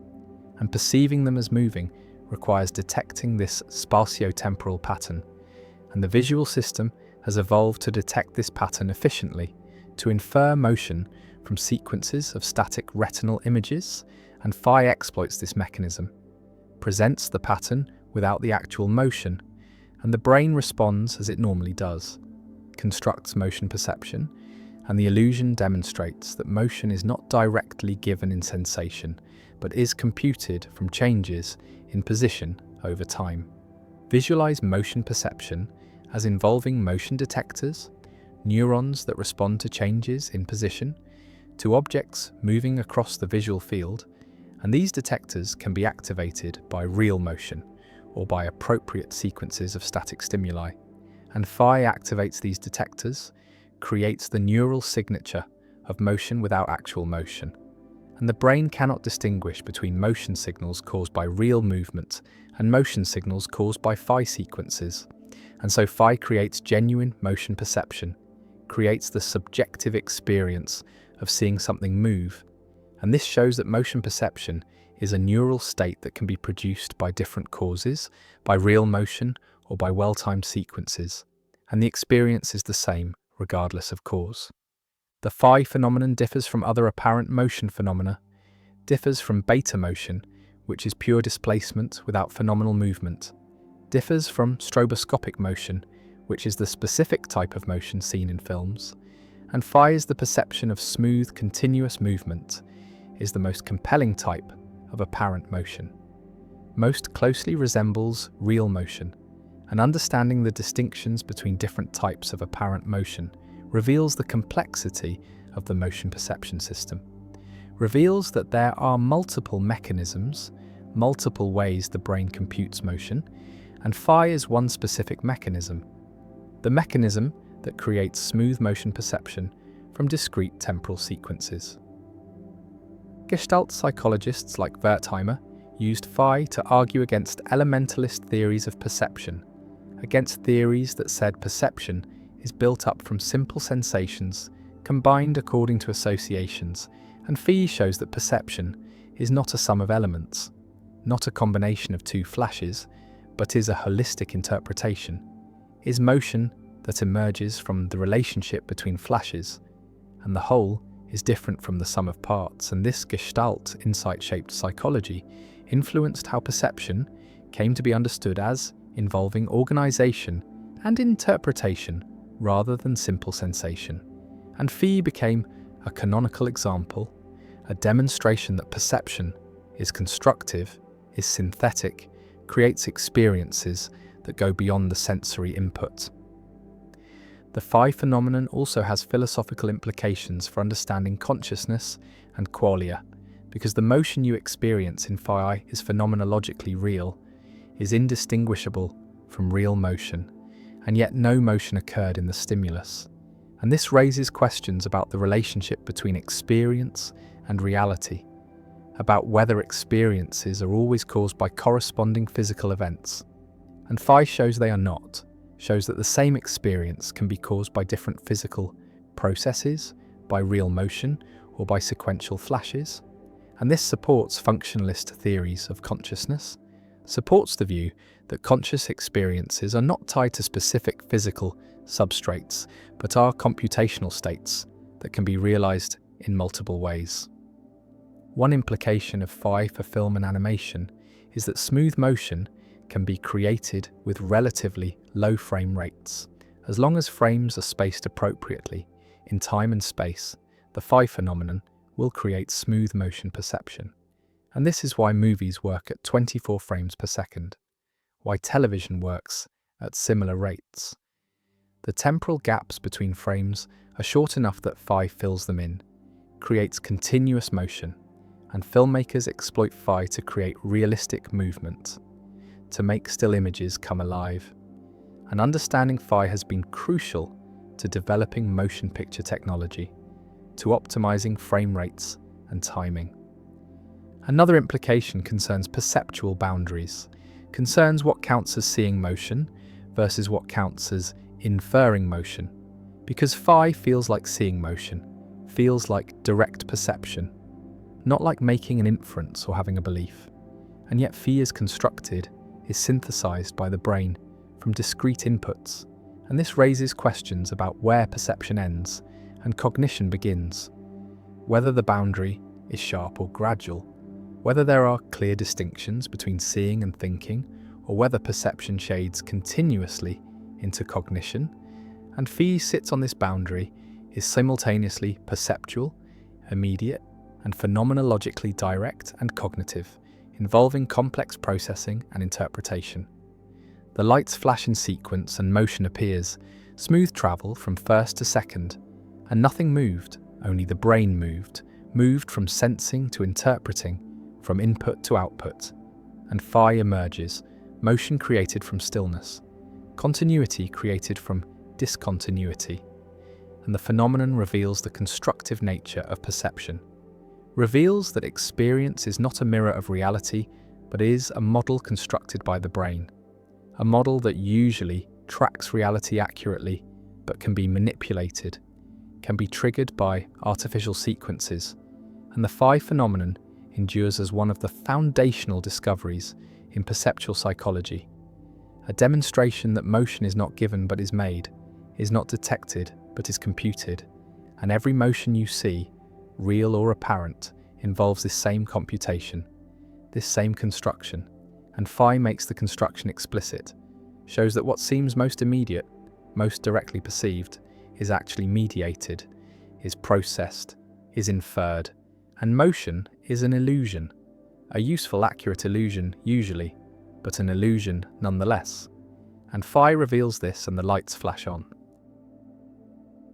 S1: and perceiving them as moving requires detecting this spatio-temporal pattern, and the visual system has evolved to detect this pattern efficiently, to infer motion from sequences of static retinal images, and Phi exploits this mechanism, presents the pattern without the actual motion, and the brain responds as it normally does, constructs motion perception, and the illusion demonstrates that motion is not directly given in sensation, but is computed from changes in position over time. Visualize motion perception as involving motion detectors, neurons that respond to changes in position, to objects moving across the visual field, and these detectors can be activated by real motion or by appropriate sequences of static stimuli. And Phi activates these detectors, creates the neural signature of motion without actual motion. And the brain cannot distinguish between motion signals caused by real movement and motion signals caused by Phi sequences. And so Phi creates genuine motion perception, creates the subjective experience of seeing something move. And this shows that motion perception is a neural state that can be produced by different causes, by real motion or by well-timed sequences. And the experience is the same, regardless of cause. The Phi phenomenon differs from other apparent motion phenomena, differs from beta motion, which is pure displacement without phenomenal movement, differs from stroboscopic motion, which is the specific type of motion seen in films, and Phi is the perception of smooth, continuous movement, is the most compelling type of apparent motion. Most closely resembles real motion, and understanding the distinctions between different types of apparent motion reveals the complexity of the motion perception system, reveals that there are multiple mechanisms, multiple ways the brain computes motion, and Phi is one specific mechanism, the mechanism that creates smooth motion perception from discrete temporal sequences. Gestalt psychologists like Wertheimer used Phi to argue against elementalist theories of perception, against theories that said perception is built up from simple sensations combined according to associations, and Phi shows that perception is not a sum of elements, not a combination of two flashes, but is a holistic interpretation, is motion that emerges from the relationship between flashes, and the whole is different from the sum of parts. And this Gestalt insight-shaped psychology influenced how perception came to be understood as involving organization and interpretation rather than simple sensation. And Phi became a canonical example, a demonstration that perception is constructive, is synthetic, creates experiences that go beyond the sensory input. The Phi phenomenon also has philosophical implications for understanding consciousness and qualia, because the motion you experience in Phi is phenomenologically real, is indistinguishable from real motion, and yet no motion occurred in the stimulus. And this raises questions about the relationship between experience and reality, about whether experiences are always caused by corresponding physical events. And Phi shows they are not, shows that the same experience can be caused by different physical processes, by real motion, or by sequential flashes. And this supports functionalist theories of consciousness, supports the view that conscious experiences are not tied to specific physical substrates, but are computational states that can be realized in multiple ways. One implication of Phi for film and animation is that smooth motion can be created with relatively low frame rates. As long as frames are spaced appropriately in time and space, the Phi phenomenon will create smooth motion perception. And this is why movies work at 24 frames per second, why television works at similar rates. The temporal gaps between frames are short enough that Phi fills them in, creates continuous motion, and filmmakers exploit Phi to create realistic movement, to make still images come alive. And understanding Phi has been crucial to developing motion picture technology, to optimizing frame rates and timing. Another implication concerns perceptual boundaries, concerns what counts as seeing motion versus what counts as inferring motion, because Phi feels like seeing motion, feels like direct perception, not like making an inference or having a belief. And yet Phi is constructed, is synthesized by the brain from discrete inputs, and this raises questions about where perception ends and cognition begins, whether the boundary is sharp or gradual, whether there are clear distinctions between seeing and thinking, or whether perception shades continuously into cognition, and Fee sits on this boundary, is simultaneously perceptual, immediate, and phenomenologically direct and cognitive, involving complex processing and interpretation. The lights flash in sequence and motion appears, smooth travel from first to second, and nothing moved, only the brain moved from sensing to interpreting, from input to output. And Phi emerges, motion created from stillness, continuity created from discontinuity, and the phenomenon reveals the constructive nature of perception, reveals that experience is not a mirror of reality, but is a model constructed by the brain, a model that usually tracks reality accurately, but can be manipulated, can be triggered by artificial sequences, and the Phi phenomenon endures as one of the foundational discoveries in perceptual psychology, a demonstration that motion is not given but is made, is not detected but is computed, and every motion you see, real or apparent, involves this same computation, this same construction, and Phi makes the construction explicit, shows that what seems most immediate, most directly perceived, is actually mediated, is processed, is inferred, and motion is an illusion, a useful, accurate illusion usually, but an illusion nonetheless. And Phi reveals this and the lights flash on.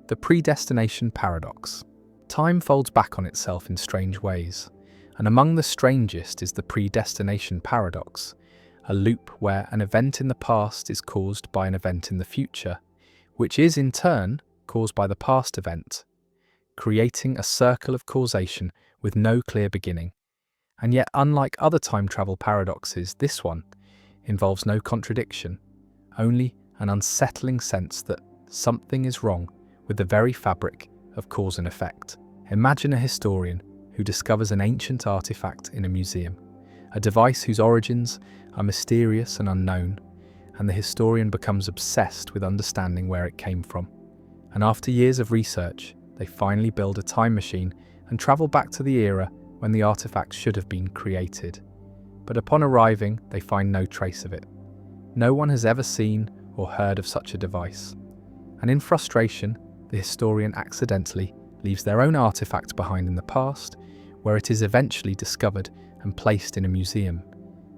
S1: The predestination paradox. Time folds back on itself in strange ways, and among the strangest is the predestination paradox, a loop where an event in the past is caused by an event in the future, which is in turn caused by the past event, creating a circle of causation with no clear beginning. And yet, unlike other time travel paradoxes, this one involves no contradiction, only an unsettling sense that something is wrong with the very fabric of cause and effect. Imagine a historian who discovers an ancient artifact in a museum, a device whose origins are mysterious and unknown, and the historian becomes obsessed with understanding where it came from. And after years of research, they finally build a time machine and travel back to the era when the artifact should have been created. But upon arriving, they find no trace of it. No one has ever seen or heard of such a device. And in frustration, the historian accidentally leaves their own artifact behind in the past, where it is eventually discovered and placed in a museum,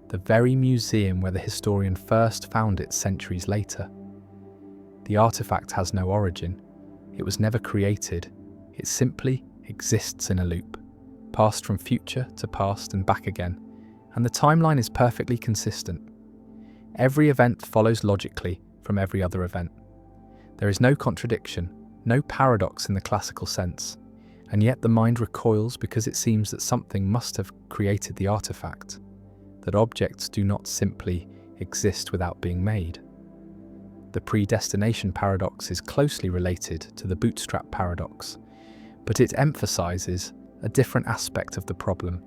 S1: the very museum where the historian first found it centuries later. The artifact has no origin. It was never created. It simply exists in a loop, passed from future to past and back again, and the timeline is perfectly consistent. Every event follows logically from every other event. There is no contradiction, no paradox in the classical sense, and yet the mind recoils because it seems that something must have created the artifact, that objects do not simply exist without being made. The predestination paradox is closely related to the bootstrap paradox, but it emphasizes a different aspect of the problem,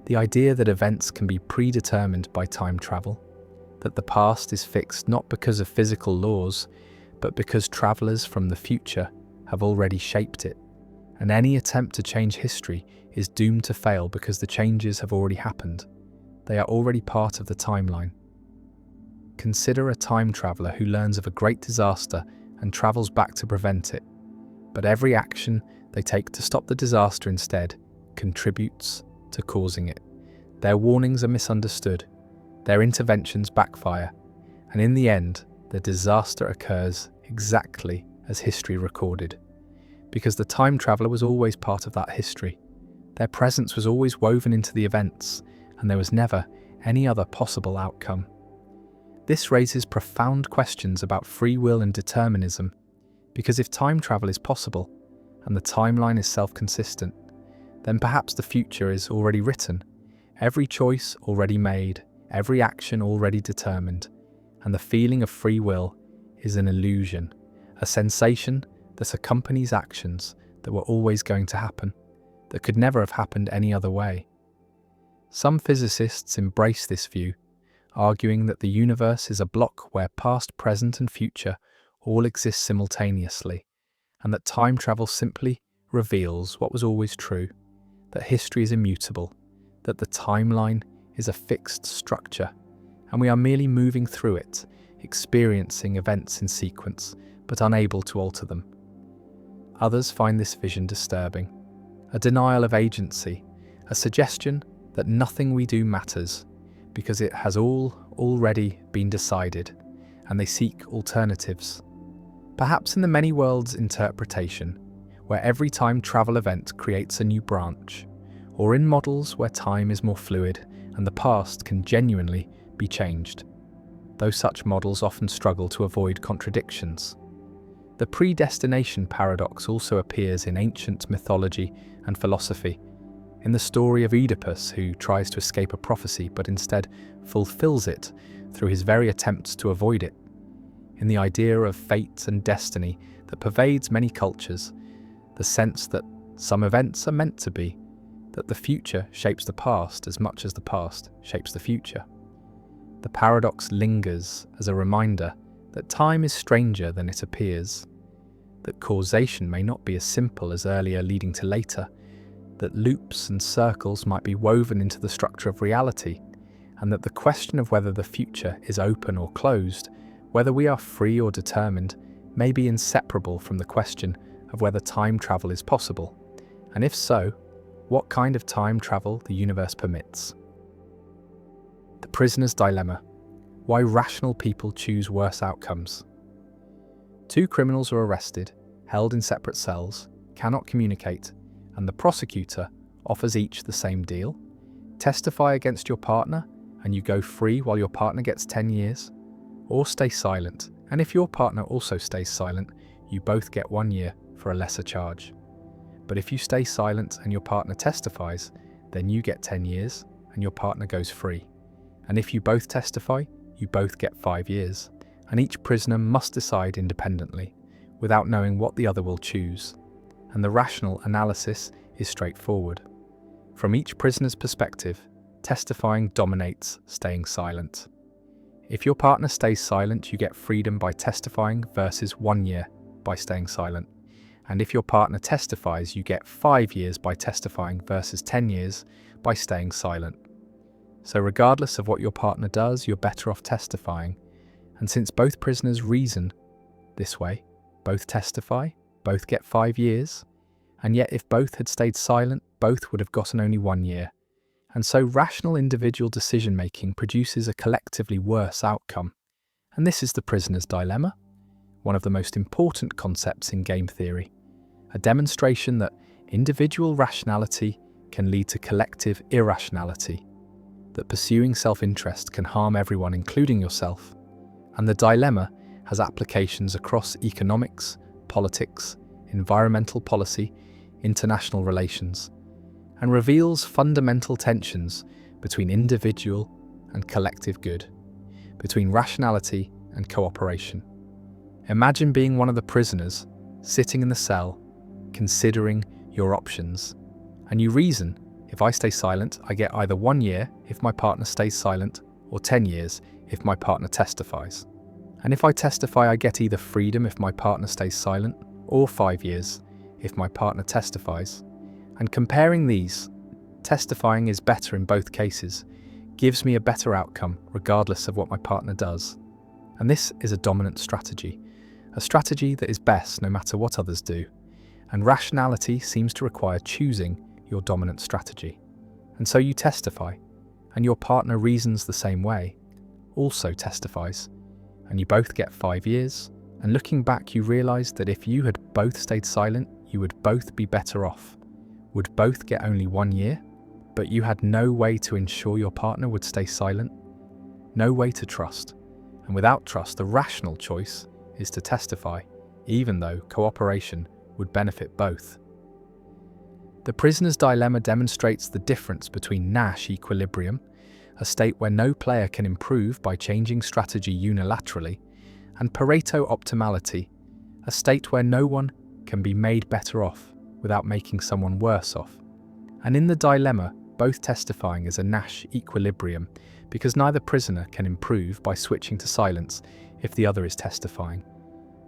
S1: the idea that events can be predetermined by time travel, that the past is fixed not because of physical laws, but because travelers from the future have already shaped it, and any attempt to change history is doomed to fail because the changes have already happened. They are already part of the timeline. Consider a time traveler who learns of a great disaster and travels back to prevent it, but every action they take to stop the disaster instead contributes to causing it. Their warnings are misunderstood, their interventions backfire, and in the end, the disaster occurs exactly as history recorded, because the time traveler was always part of that history. Their presence was always woven into the events, and there was never any other possible outcome. This raises profound questions about free will and determinism, because if time travel is possible, and the timeline is self-consistent, then perhaps the future is already written, every choice already made, every action already determined, and the feeling of free will is an illusion, a sensation that accompanies actions that were always going to happen, that could never have happened any other way. Some physicists embrace this view, arguing that the universe is a block where past, present, and future all exist simultaneously, and that time travel simply reveals what was always true, that history is immutable, that the timeline is a fixed structure, and we are merely moving through it, experiencing events in sequence, but unable to alter them. Others find this vision disturbing, a denial of agency, a suggestion that nothing we do matters because it has all already been decided, and they seek alternatives. Perhaps in the many worlds interpretation, where every time travel event creates a new branch, or in models where time is more fluid and the past can genuinely be changed, though such models often struggle to avoid contradictions. The predestination paradox also appears in ancient mythology and philosophy, in the story of Oedipus, who tries to escape a prophecy but instead fulfills it through his very attempts to avoid it, in the idea of fate and destiny that pervades many cultures, the sense that some events are meant to be, that the future shapes the past as much as the past shapes the future. The paradox lingers as a reminder that time is stranger than it appears, that causation may not be as simple as earlier leading to later, that loops and circles might be woven into the structure of reality, and that the question of whether the future is open or closed, whether we are free or determined, may be inseparable from the question of whether time travel is possible, and if so, what kind of time travel the universe permits. The prisoner's dilemma: why rational people choose worse outcomes. Two criminals are arrested, held in separate cells, cannot communicate, and the prosecutor offers each the same deal: testify against your partner and you go free while your partner gets 10 years, or stay silent, and if your partner also stays silent, you both get 1 year for a lesser charge. But if you stay silent and your partner testifies, then you get 10 years and your partner goes free. And if you both testify, you both get 5 years, and each prisoner must decide independently, without knowing what the other will choose. And the rational analysis is straightforward. From each prisoner's perspective, testifying dominates staying silent. If your partner stays silent, you get freedom by testifying versus 1 year by staying silent. And if your partner testifies, you get 5 years by testifying versus 10 years by staying silent. So regardless of what your partner does, you're better off testifying. And since both prisoners reason this way, both testify, both get 5 years, and yet if both had stayed silent, both would have gotten only 1 year. And so rational individual decision-making produces a collectively worse outcome. And this is the prisoner's dilemma, one of the most important concepts in game theory, a demonstration that individual rationality can lead to collective irrationality, that pursuing self-interest can harm everyone, including yourself, and the dilemma has applications across economics, politics, environmental policy, international relations, and reveals fundamental tensions between individual and collective good, between rationality and cooperation. Imagine being one of the prisoners, sitting in the cell, considering your options, and you reason: if I stay silent, I get either 1 year if my partner stays silent, or 10 years if my partner testifies. And if I testify, I get either freedom if my partner stays silent, or 5 years if my partner testifies. And comparing these, testifying is better in both cases, gives me a better outcome regardless of what my partner does. And this is a dominant strategy, a strategy that is best no matter what others do. And rationality seems to require choosing your dominant strategy. And so you testify, and your partner reasons the same way, also testifies, and you both get 5 years. And looking back, you realize that if you had both stayed silent, you would both be better off, would both get only 1 year, but you had no way to ensure your partner would stay silent, no way to trust. And without trust, the rational choice is to testify, even though cooperation would benefit both. The prisoner's dilemma demonstrates the difference between Nash equilibrium, a state where no player can improve by changing strategy unilaterally, and Pareto optimality, a state where no one can be made better off without making someone worse off. And in the dilemma, both testifying is a Nash equilibrium because neither prisoner can improve by switching to silence if the other is testifying.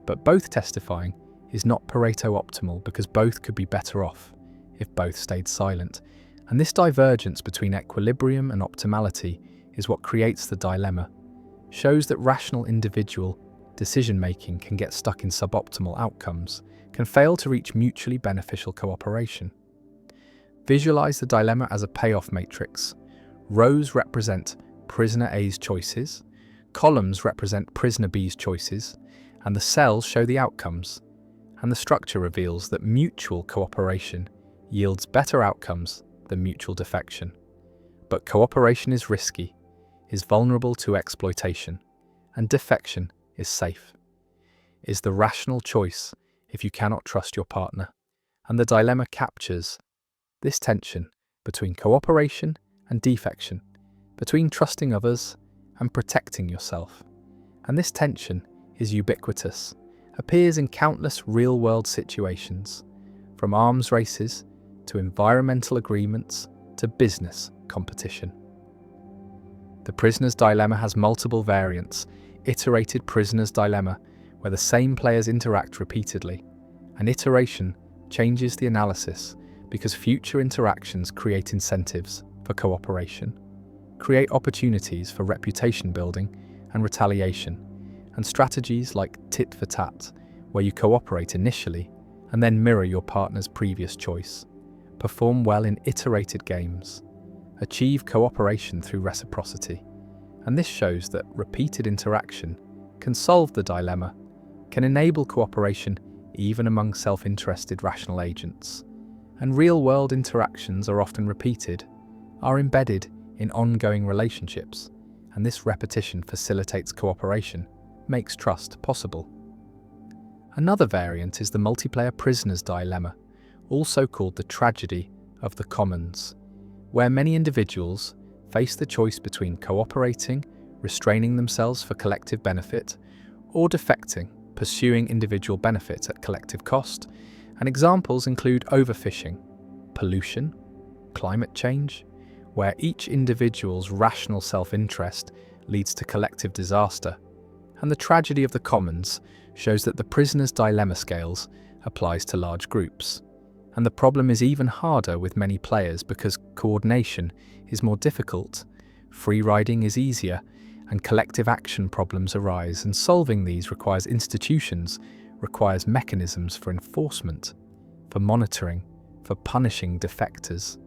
S1: But both testifying is not Pareto optimal because both could be better off if both stayed silent. And this divergence between equilibrium and optimality is what creates the dilemma shows that rational individual decision-making can get stuck in suboptimal outcomes, can fail to reach mutually beneficial cooperation. Visualize the dilemma as a payoff matrix. Rows represent prisoner A's choices, columns represent prisoner B's choices, and the cells show the outcomes. And the structure reveals that mutual cooperation yields better outcomes than mutual defection. But cooperation is risky, is vulnerable to exploitation, and defection is safe. Is the rational choice if you cannot trust your partner. And the dilemma captures this tension between cooperation and defection, between trusting others and protecting yourself. And this tension is ubiquitous, appears in countless real-world situations, from arms races to environmental agreements to business competition. The prisoner's dilemma has multiple variants. Iterated prisoner's dilemma, where the same players interact repeatedly. An iteration changes the analysis because future interactions create incentives for cooperation, create opportunities for reputation building and retaliation, and strategies like tit for tat, where you cooperate initially and then mirror your partner's previous choice, perform well in iterated games, achieve cooperation through reciprocity. And this shows that repeated interaction can solve the dilemma, can enable cooperation even among self-interested rational agents. And real-world interactions are often repeated, are embedded in ongoing relationships, and this repetition facilitates cooperation, makes trust possible. Another variant is the multiplayer prisoner's dilemma, also called the tragedy of the commons, where many individuals face the choice between cooperating, restraining themselves for collective benefit, or defecting, pursuing individual benefit at collective cost. And examples include overfishing, pollution, climate change, where each individual's rational self-interest leads to collective disaster. And the tragedy of the commons shows that the prisoner's dilemma scales applies to large groups. And the problem is even harder with many players because coordination is more difficult, free riding is easier, and collective action problems arise, and solving these requires institutions, requires mechanisms for enforcement, for monitoring, for punishing defectors.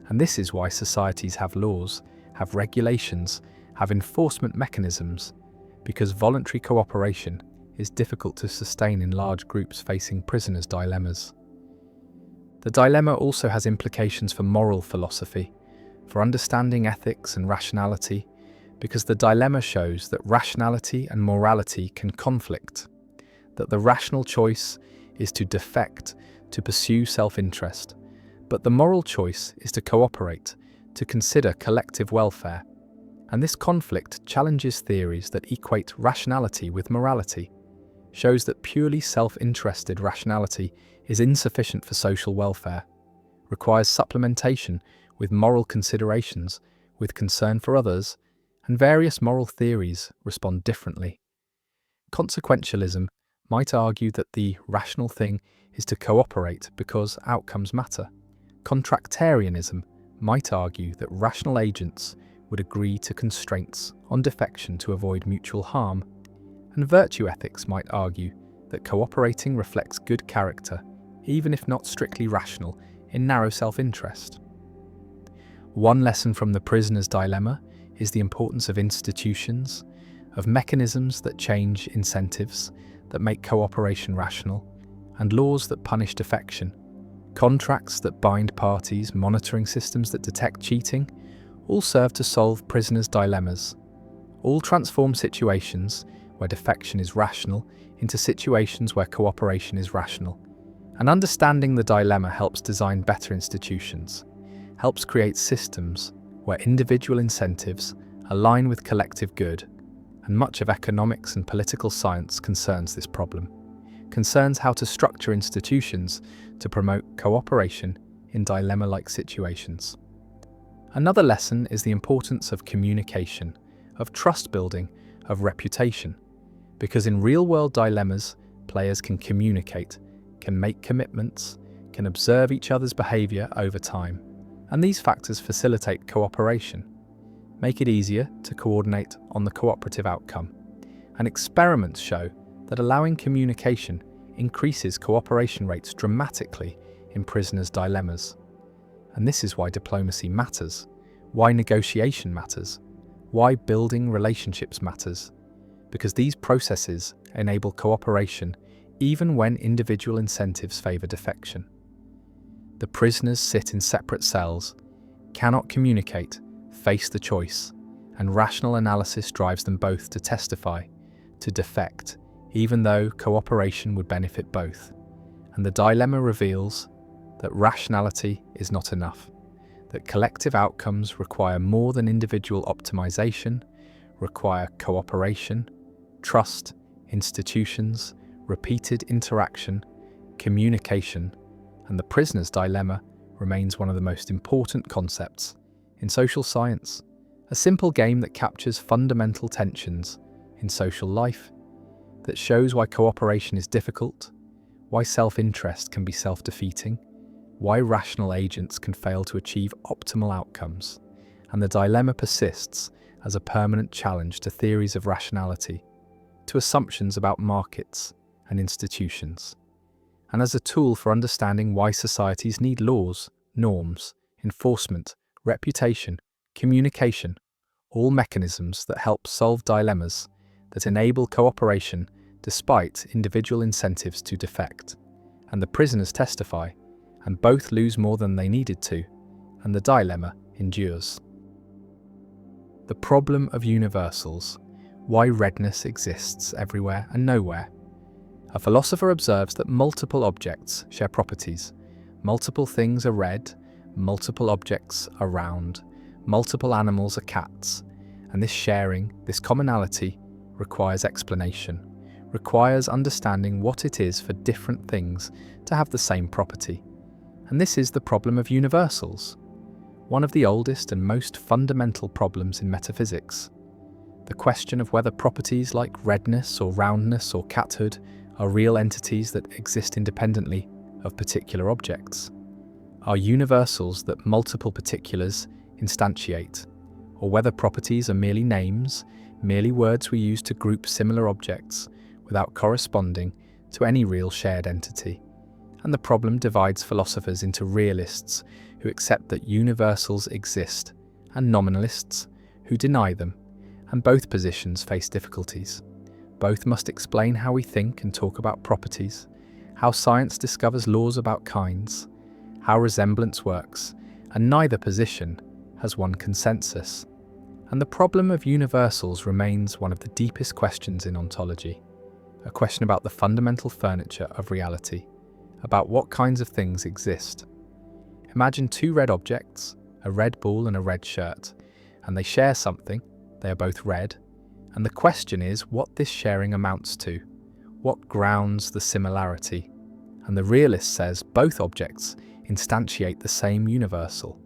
S1: And this is why societies have laws, have regulations, have enforcement mechanisms, because voluntary cooperation is difficult to sustain in large groups facing prisoners' dilemmas. The dilemma also has implications for moral philosophy, for understanding ethics and rationality, because the dilemma shows that rationality and morality can conflict, that the rational choice is to defect, to pursue self-interest, but the moral choice is to cooperate, to consider collective welfare. And this conflict challenges theories that equate rationality with morality, shows that purely self-interested rationality is insufficient for social welfare, requires supplementation with moral considerations, with concern for others, and various moral theories respond differently. Consequentialism might argue that the rational thing is to cooperate because outcomes matter. Contractarianism might argue that rational agents would agree to constraints on defection to avoid mutual harm. And virtue ethics might argue that cooperating reflects good character, even if not strictly rational, in narrow self-interest. One lesson from the prisoner's dilemma is the importance of institutions, of mechanisms that change incentives, that make cooperation rational, and laws that punish defection, contracts that bind parties, monitoring systems that detect cheating, all serve to solve prisoners' dilemmas. All transform situations where defection is rational into situations where cooperation is rational. And understanding the dilemma helps design better institutions, helps create systems where individual incentives align with collective good, and much of economics and political science concerns this problem, concerns how to structure institutions to promote cooperation in dilemma-like situations. Another lesson is the importance of communication, of trust building, of reputation, because in real-world dilemmas, players can communicate, can make commitments, can observe each other's behavior over time, and these factors facilitate cooperation. make it easier to coordinate on the cooperative outcome. And experiments show that allowing communication increases cooperation rates dramatically in prisoners' dilemmas. And this is why diplomacy matters, why negotiation matters, why building relationships matters, because these processes enable cooperation even when individual incentives favour defection. The prisoners sit in separate cells, cannot communicate, face the choice, and rational analysis drives them both to testify, to defect, even though cooperation would benefit both. And the dilemma reveals that rationality is not enough, that collective outcomes require more than individual optimization, require cooperation, trust, institutions, repeated interaction, communication, and the prisoner's dilemma remains one of the most important concepts in social science, a simple game that captures fundamental tensions in social life, that shows why cooperation is difficult, why self-interest can be self-defeating, why rational agents can fail to achieve optimal outcomes, and the dilemma persists as a permanent challenge to theories of rationality, to assumptions about markets and institutions, and as a tool for understanding why societies need laws, norms, enforcement, reputation, communication, all mechanisms that help solve dilemmas, that enable cooperation despite individual incentives to defect. And the prisoners testify, and both lose more than they needed to, and the dilemma endures. The problem of universals, why redness exists everywhere and nowhere. A philosopher observes that multiple objects share properties. Multiple things are red, multiple objects are round, multiple animals are cats, and this sharing, this commonality, requires explanation, requires understanding what it is for different things to have the same property. And this is the problem of universals, one of the oldest and most fundamental problems in metaphysics. The question of whether properties like redness or roundness or cathood are real entities that exist independently of particular objects, are universals that multiple particulars instantiate, or whether properties are merely names, merely words we use to group similar objects without corresponding to any real shared entity. And the problem divides philosophers into realists who accept that universals exist and nominalists who deny them, and both positions face difficulties. Both must explain how we think and talk about properties, how science discovers laws about kinds, how resemblance works, and neither position has one consensus. And the problem of universals remains one of the deepest questions in ontology, a question about the fundamental furniture of reality, about what kinds of things exist. Imagine two red objects, a red ball and a red shirt, and they share something, they are both red, and the question is what this sharing amounts to, what grounds the similarity. And the realist says both objects instantiate the same universal,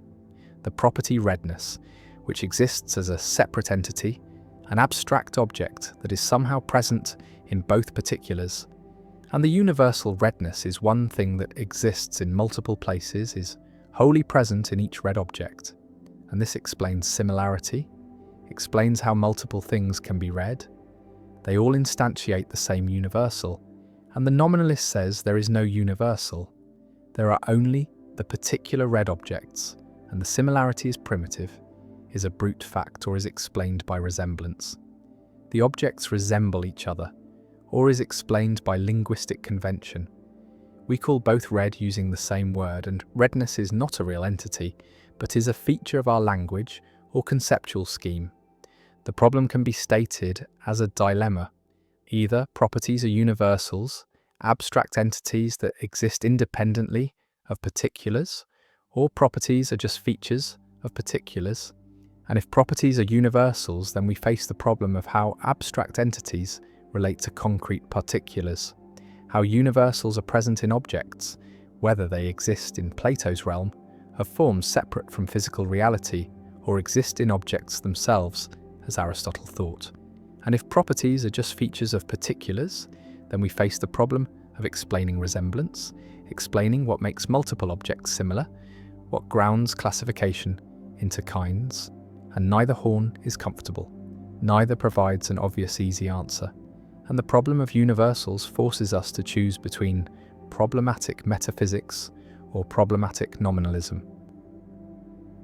S1: the property redness, which exists as a separate entity, an abstract object that is somehow present in both particulars. And the universal redness is one thing that exists in multiple places, is wholly present in each red object. And this explains similarity, explains how multiple things can be red. They all instantiate the same universal, and the nominalist says there is no universal. There are only the particular red objects, and the similarity is primitive, is a brute fact, or is explained by resemblance. The objects resemble each other, or is explained by linguistic convention. We call both red using the same word, and redness is not a real entity, but is a feature of our language or conceptual scheme. The problem can be stated as a dilemma. Either properties are universals, abstract entities that exist independently of particulars, or properties are just features of particulars. And if properties are universals, then we face the problem of how abstract entities relate to concrete particulars, how universals are present in objects, whether they exist in Plato's realm of forms separate from physical reality or exist in objects themselves, as Aristotle thought. And if properties are just features of particulars, then we face the problem of explaining resemblance, explaining what makes multiple objects similar, what grounds classification into kinds. and neither horn is comfortable. Neither provides an obvious easy answer, and the problem of universals forces us to choose between problematic metaphysics or problematic nominalism.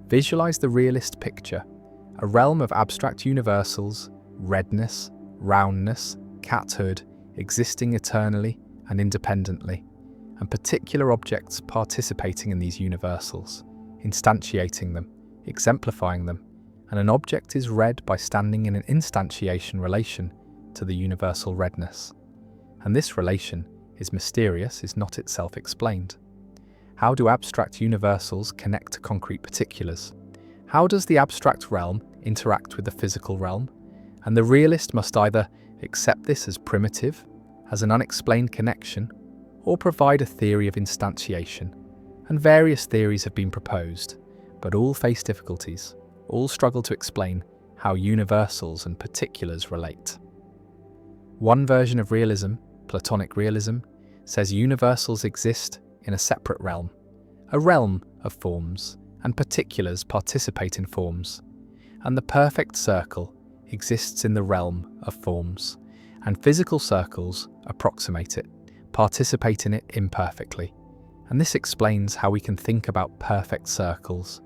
S1: Visualize the realist picture, a realm of abstract universals, redness, roundness, cathood, existing eternally and independently, and particular objects participating in these universals, instantiating them, exemplifying them, and an object is read by standing in an instantiation relation to the universal redness. And this relation is mysterious, is not itself explained. How do abstract universals connect to concrete particulars? How does the abstract realm interact with the physical realm? And the realist must either accept this as primitive, as an unexplained connection, or provide a theory of instantiation. And various theories have been proposed, but all face difficulties. All struggle to explain how universals and particulars relate. One version of realism, Platonic realism, says universals exist in a separate realm, a realm of forms, and particulars participate in forms, and the perfect circle exists in the realm of forms, and physical circles approximate it, participate in it imperfectly, and this explains how we can think about perfect circles.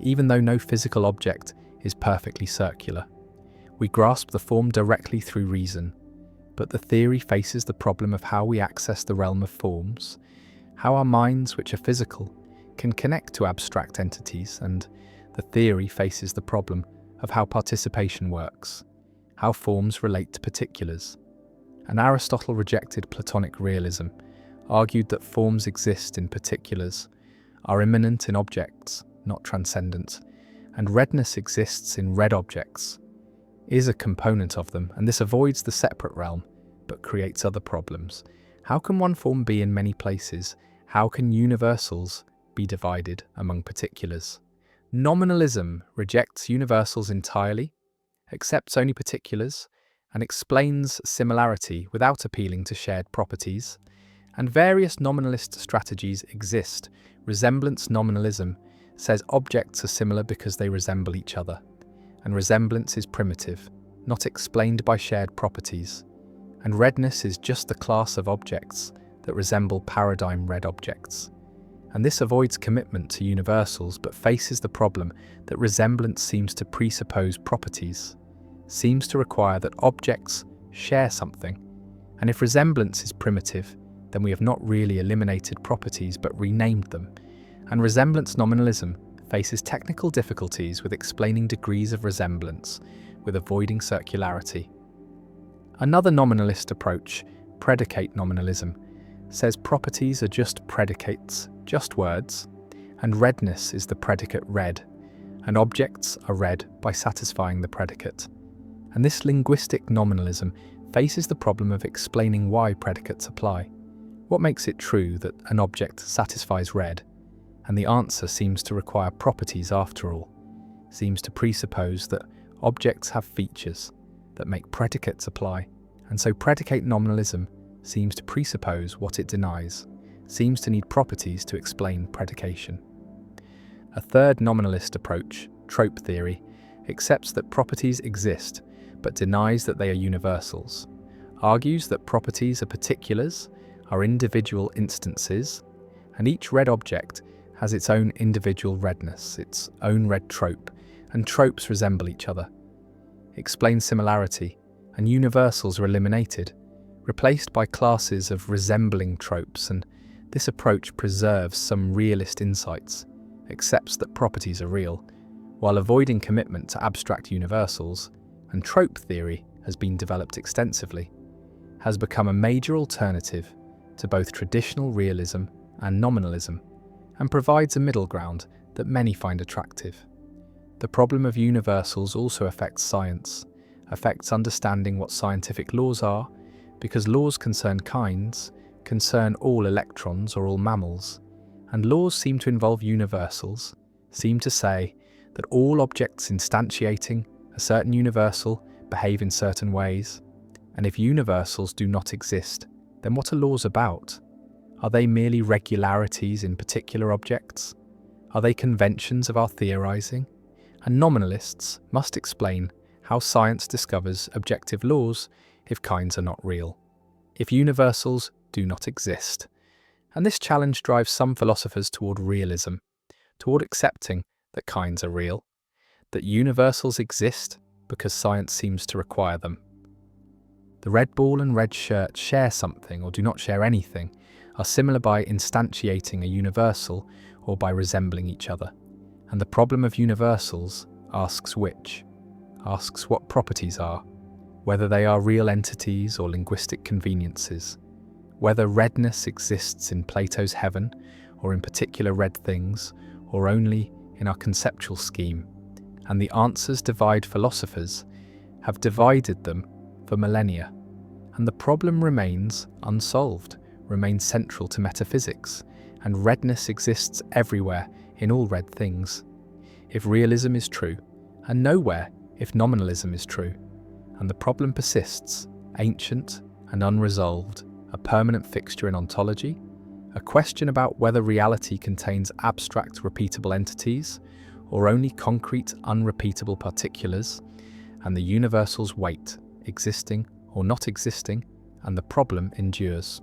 S1: Even though no physical object is perfectly circular, we grasp the form directly through reason, but the theory faces the problem of how we access the realm of forms, how our minds, which are physical, can connect to abstract entities, and the theory faces the problem of how participation works, how forms relate to particulars. And Aristotle rejected Platonic realism, argued that forms exist in particulars, are immanent in objects, not transcendent, and redness exists in red objects, is a component of them, and this avoids the separate realm, but creates other problems. How can one form be in many places? How can universals be divided among particulars? Nominalism rejects universals entirely, accepts only particulars, and explains similarity without appealing to shared properties. And various nominalist strategies exist. Resemblance nominalism says objects are similar because they resemble each other, and resemblance is primitive, not explained by shared properties. And redness is just the class of objects that resemble paradigm red objects. And this avoids commitment to universals but faces the problem that resemblance seems to presuppose properties, seems to require that objects share something. And if resemblance is primitive, then we have not really eliminated properties but renamed them. And resemblance nominalism faces technical difficulties with explaining degrees of resemblance, with avoiding circularity. Another nominalist approach, predicate nominalism, says properties are just predicates, just words, and redness is the predicate red, and objects are read by satisfying the predicate. And this linguistic nominalism faces the problem of explaining why predicates apply. What makes it true that an object satisfies red? And the answer seems to require properties after all, seems to presuppose that objects have features that make predicates apply, and so predicate nominalism seems to presuppose what it denies, seems to need properties to explain predication. A third nominalist approach, trope theory, accepts that properties exist but denies that they are universals, argues that properties are particulars, are individual instances, and each red object has its own individual redness, its own red trope, and tropes resemble each other. Explains similarity, and universals are eliminated, replaced by classes of resembling tropes, and this approach preserves some realist insights, accepts that properties are real, while avoiding commitment to abstract universals, and trope theory has been developed extensively, has become a major alternative to both traditional realism and nominalism, and provides a middle ground that many find attractive. The problem of universals also affects science, affects understanding what scientific laws are, because laws concern kinds, concern all electrons or all mammals, and laws seem to involve universals, seem to say that all objects instantiating a certain universal behave in certain ways, and if universals do not exist, then what are laws about? Are they merely regularities in particular objects? Are they conventions of our theorizing? and nominalists must explain how science discovers objective laws if kinds are not real, if universals do not exist. And this challenge drives some philosophers toward realism, toward accepting that kinds are real, that universals exist because science seems to require them. The red ball and red shirt share something or do not share anything, are similar by instantiating a universal or by resembling each other. And the problem of universals asks which, asks what properties are, whether they are real entities or linguistic conveniences, whether redness exists in Plato's heaven or in particular red things, or only in our conceptual scheme. And the answers divide philosophers, have divided them for millennia. And the problem remains unsolved, remains central to metaphysics, and redness exists everywhere in all red things. If realism is true, and nowhere if nominalism is true, and the problem persists, ancient and unresolved, a permanent fixture in ontology, a question about whether reality contains abstract repeatable entities, or only concrete unrepeatable particulars, and the universals wait, existing or not existing, and the problem endures.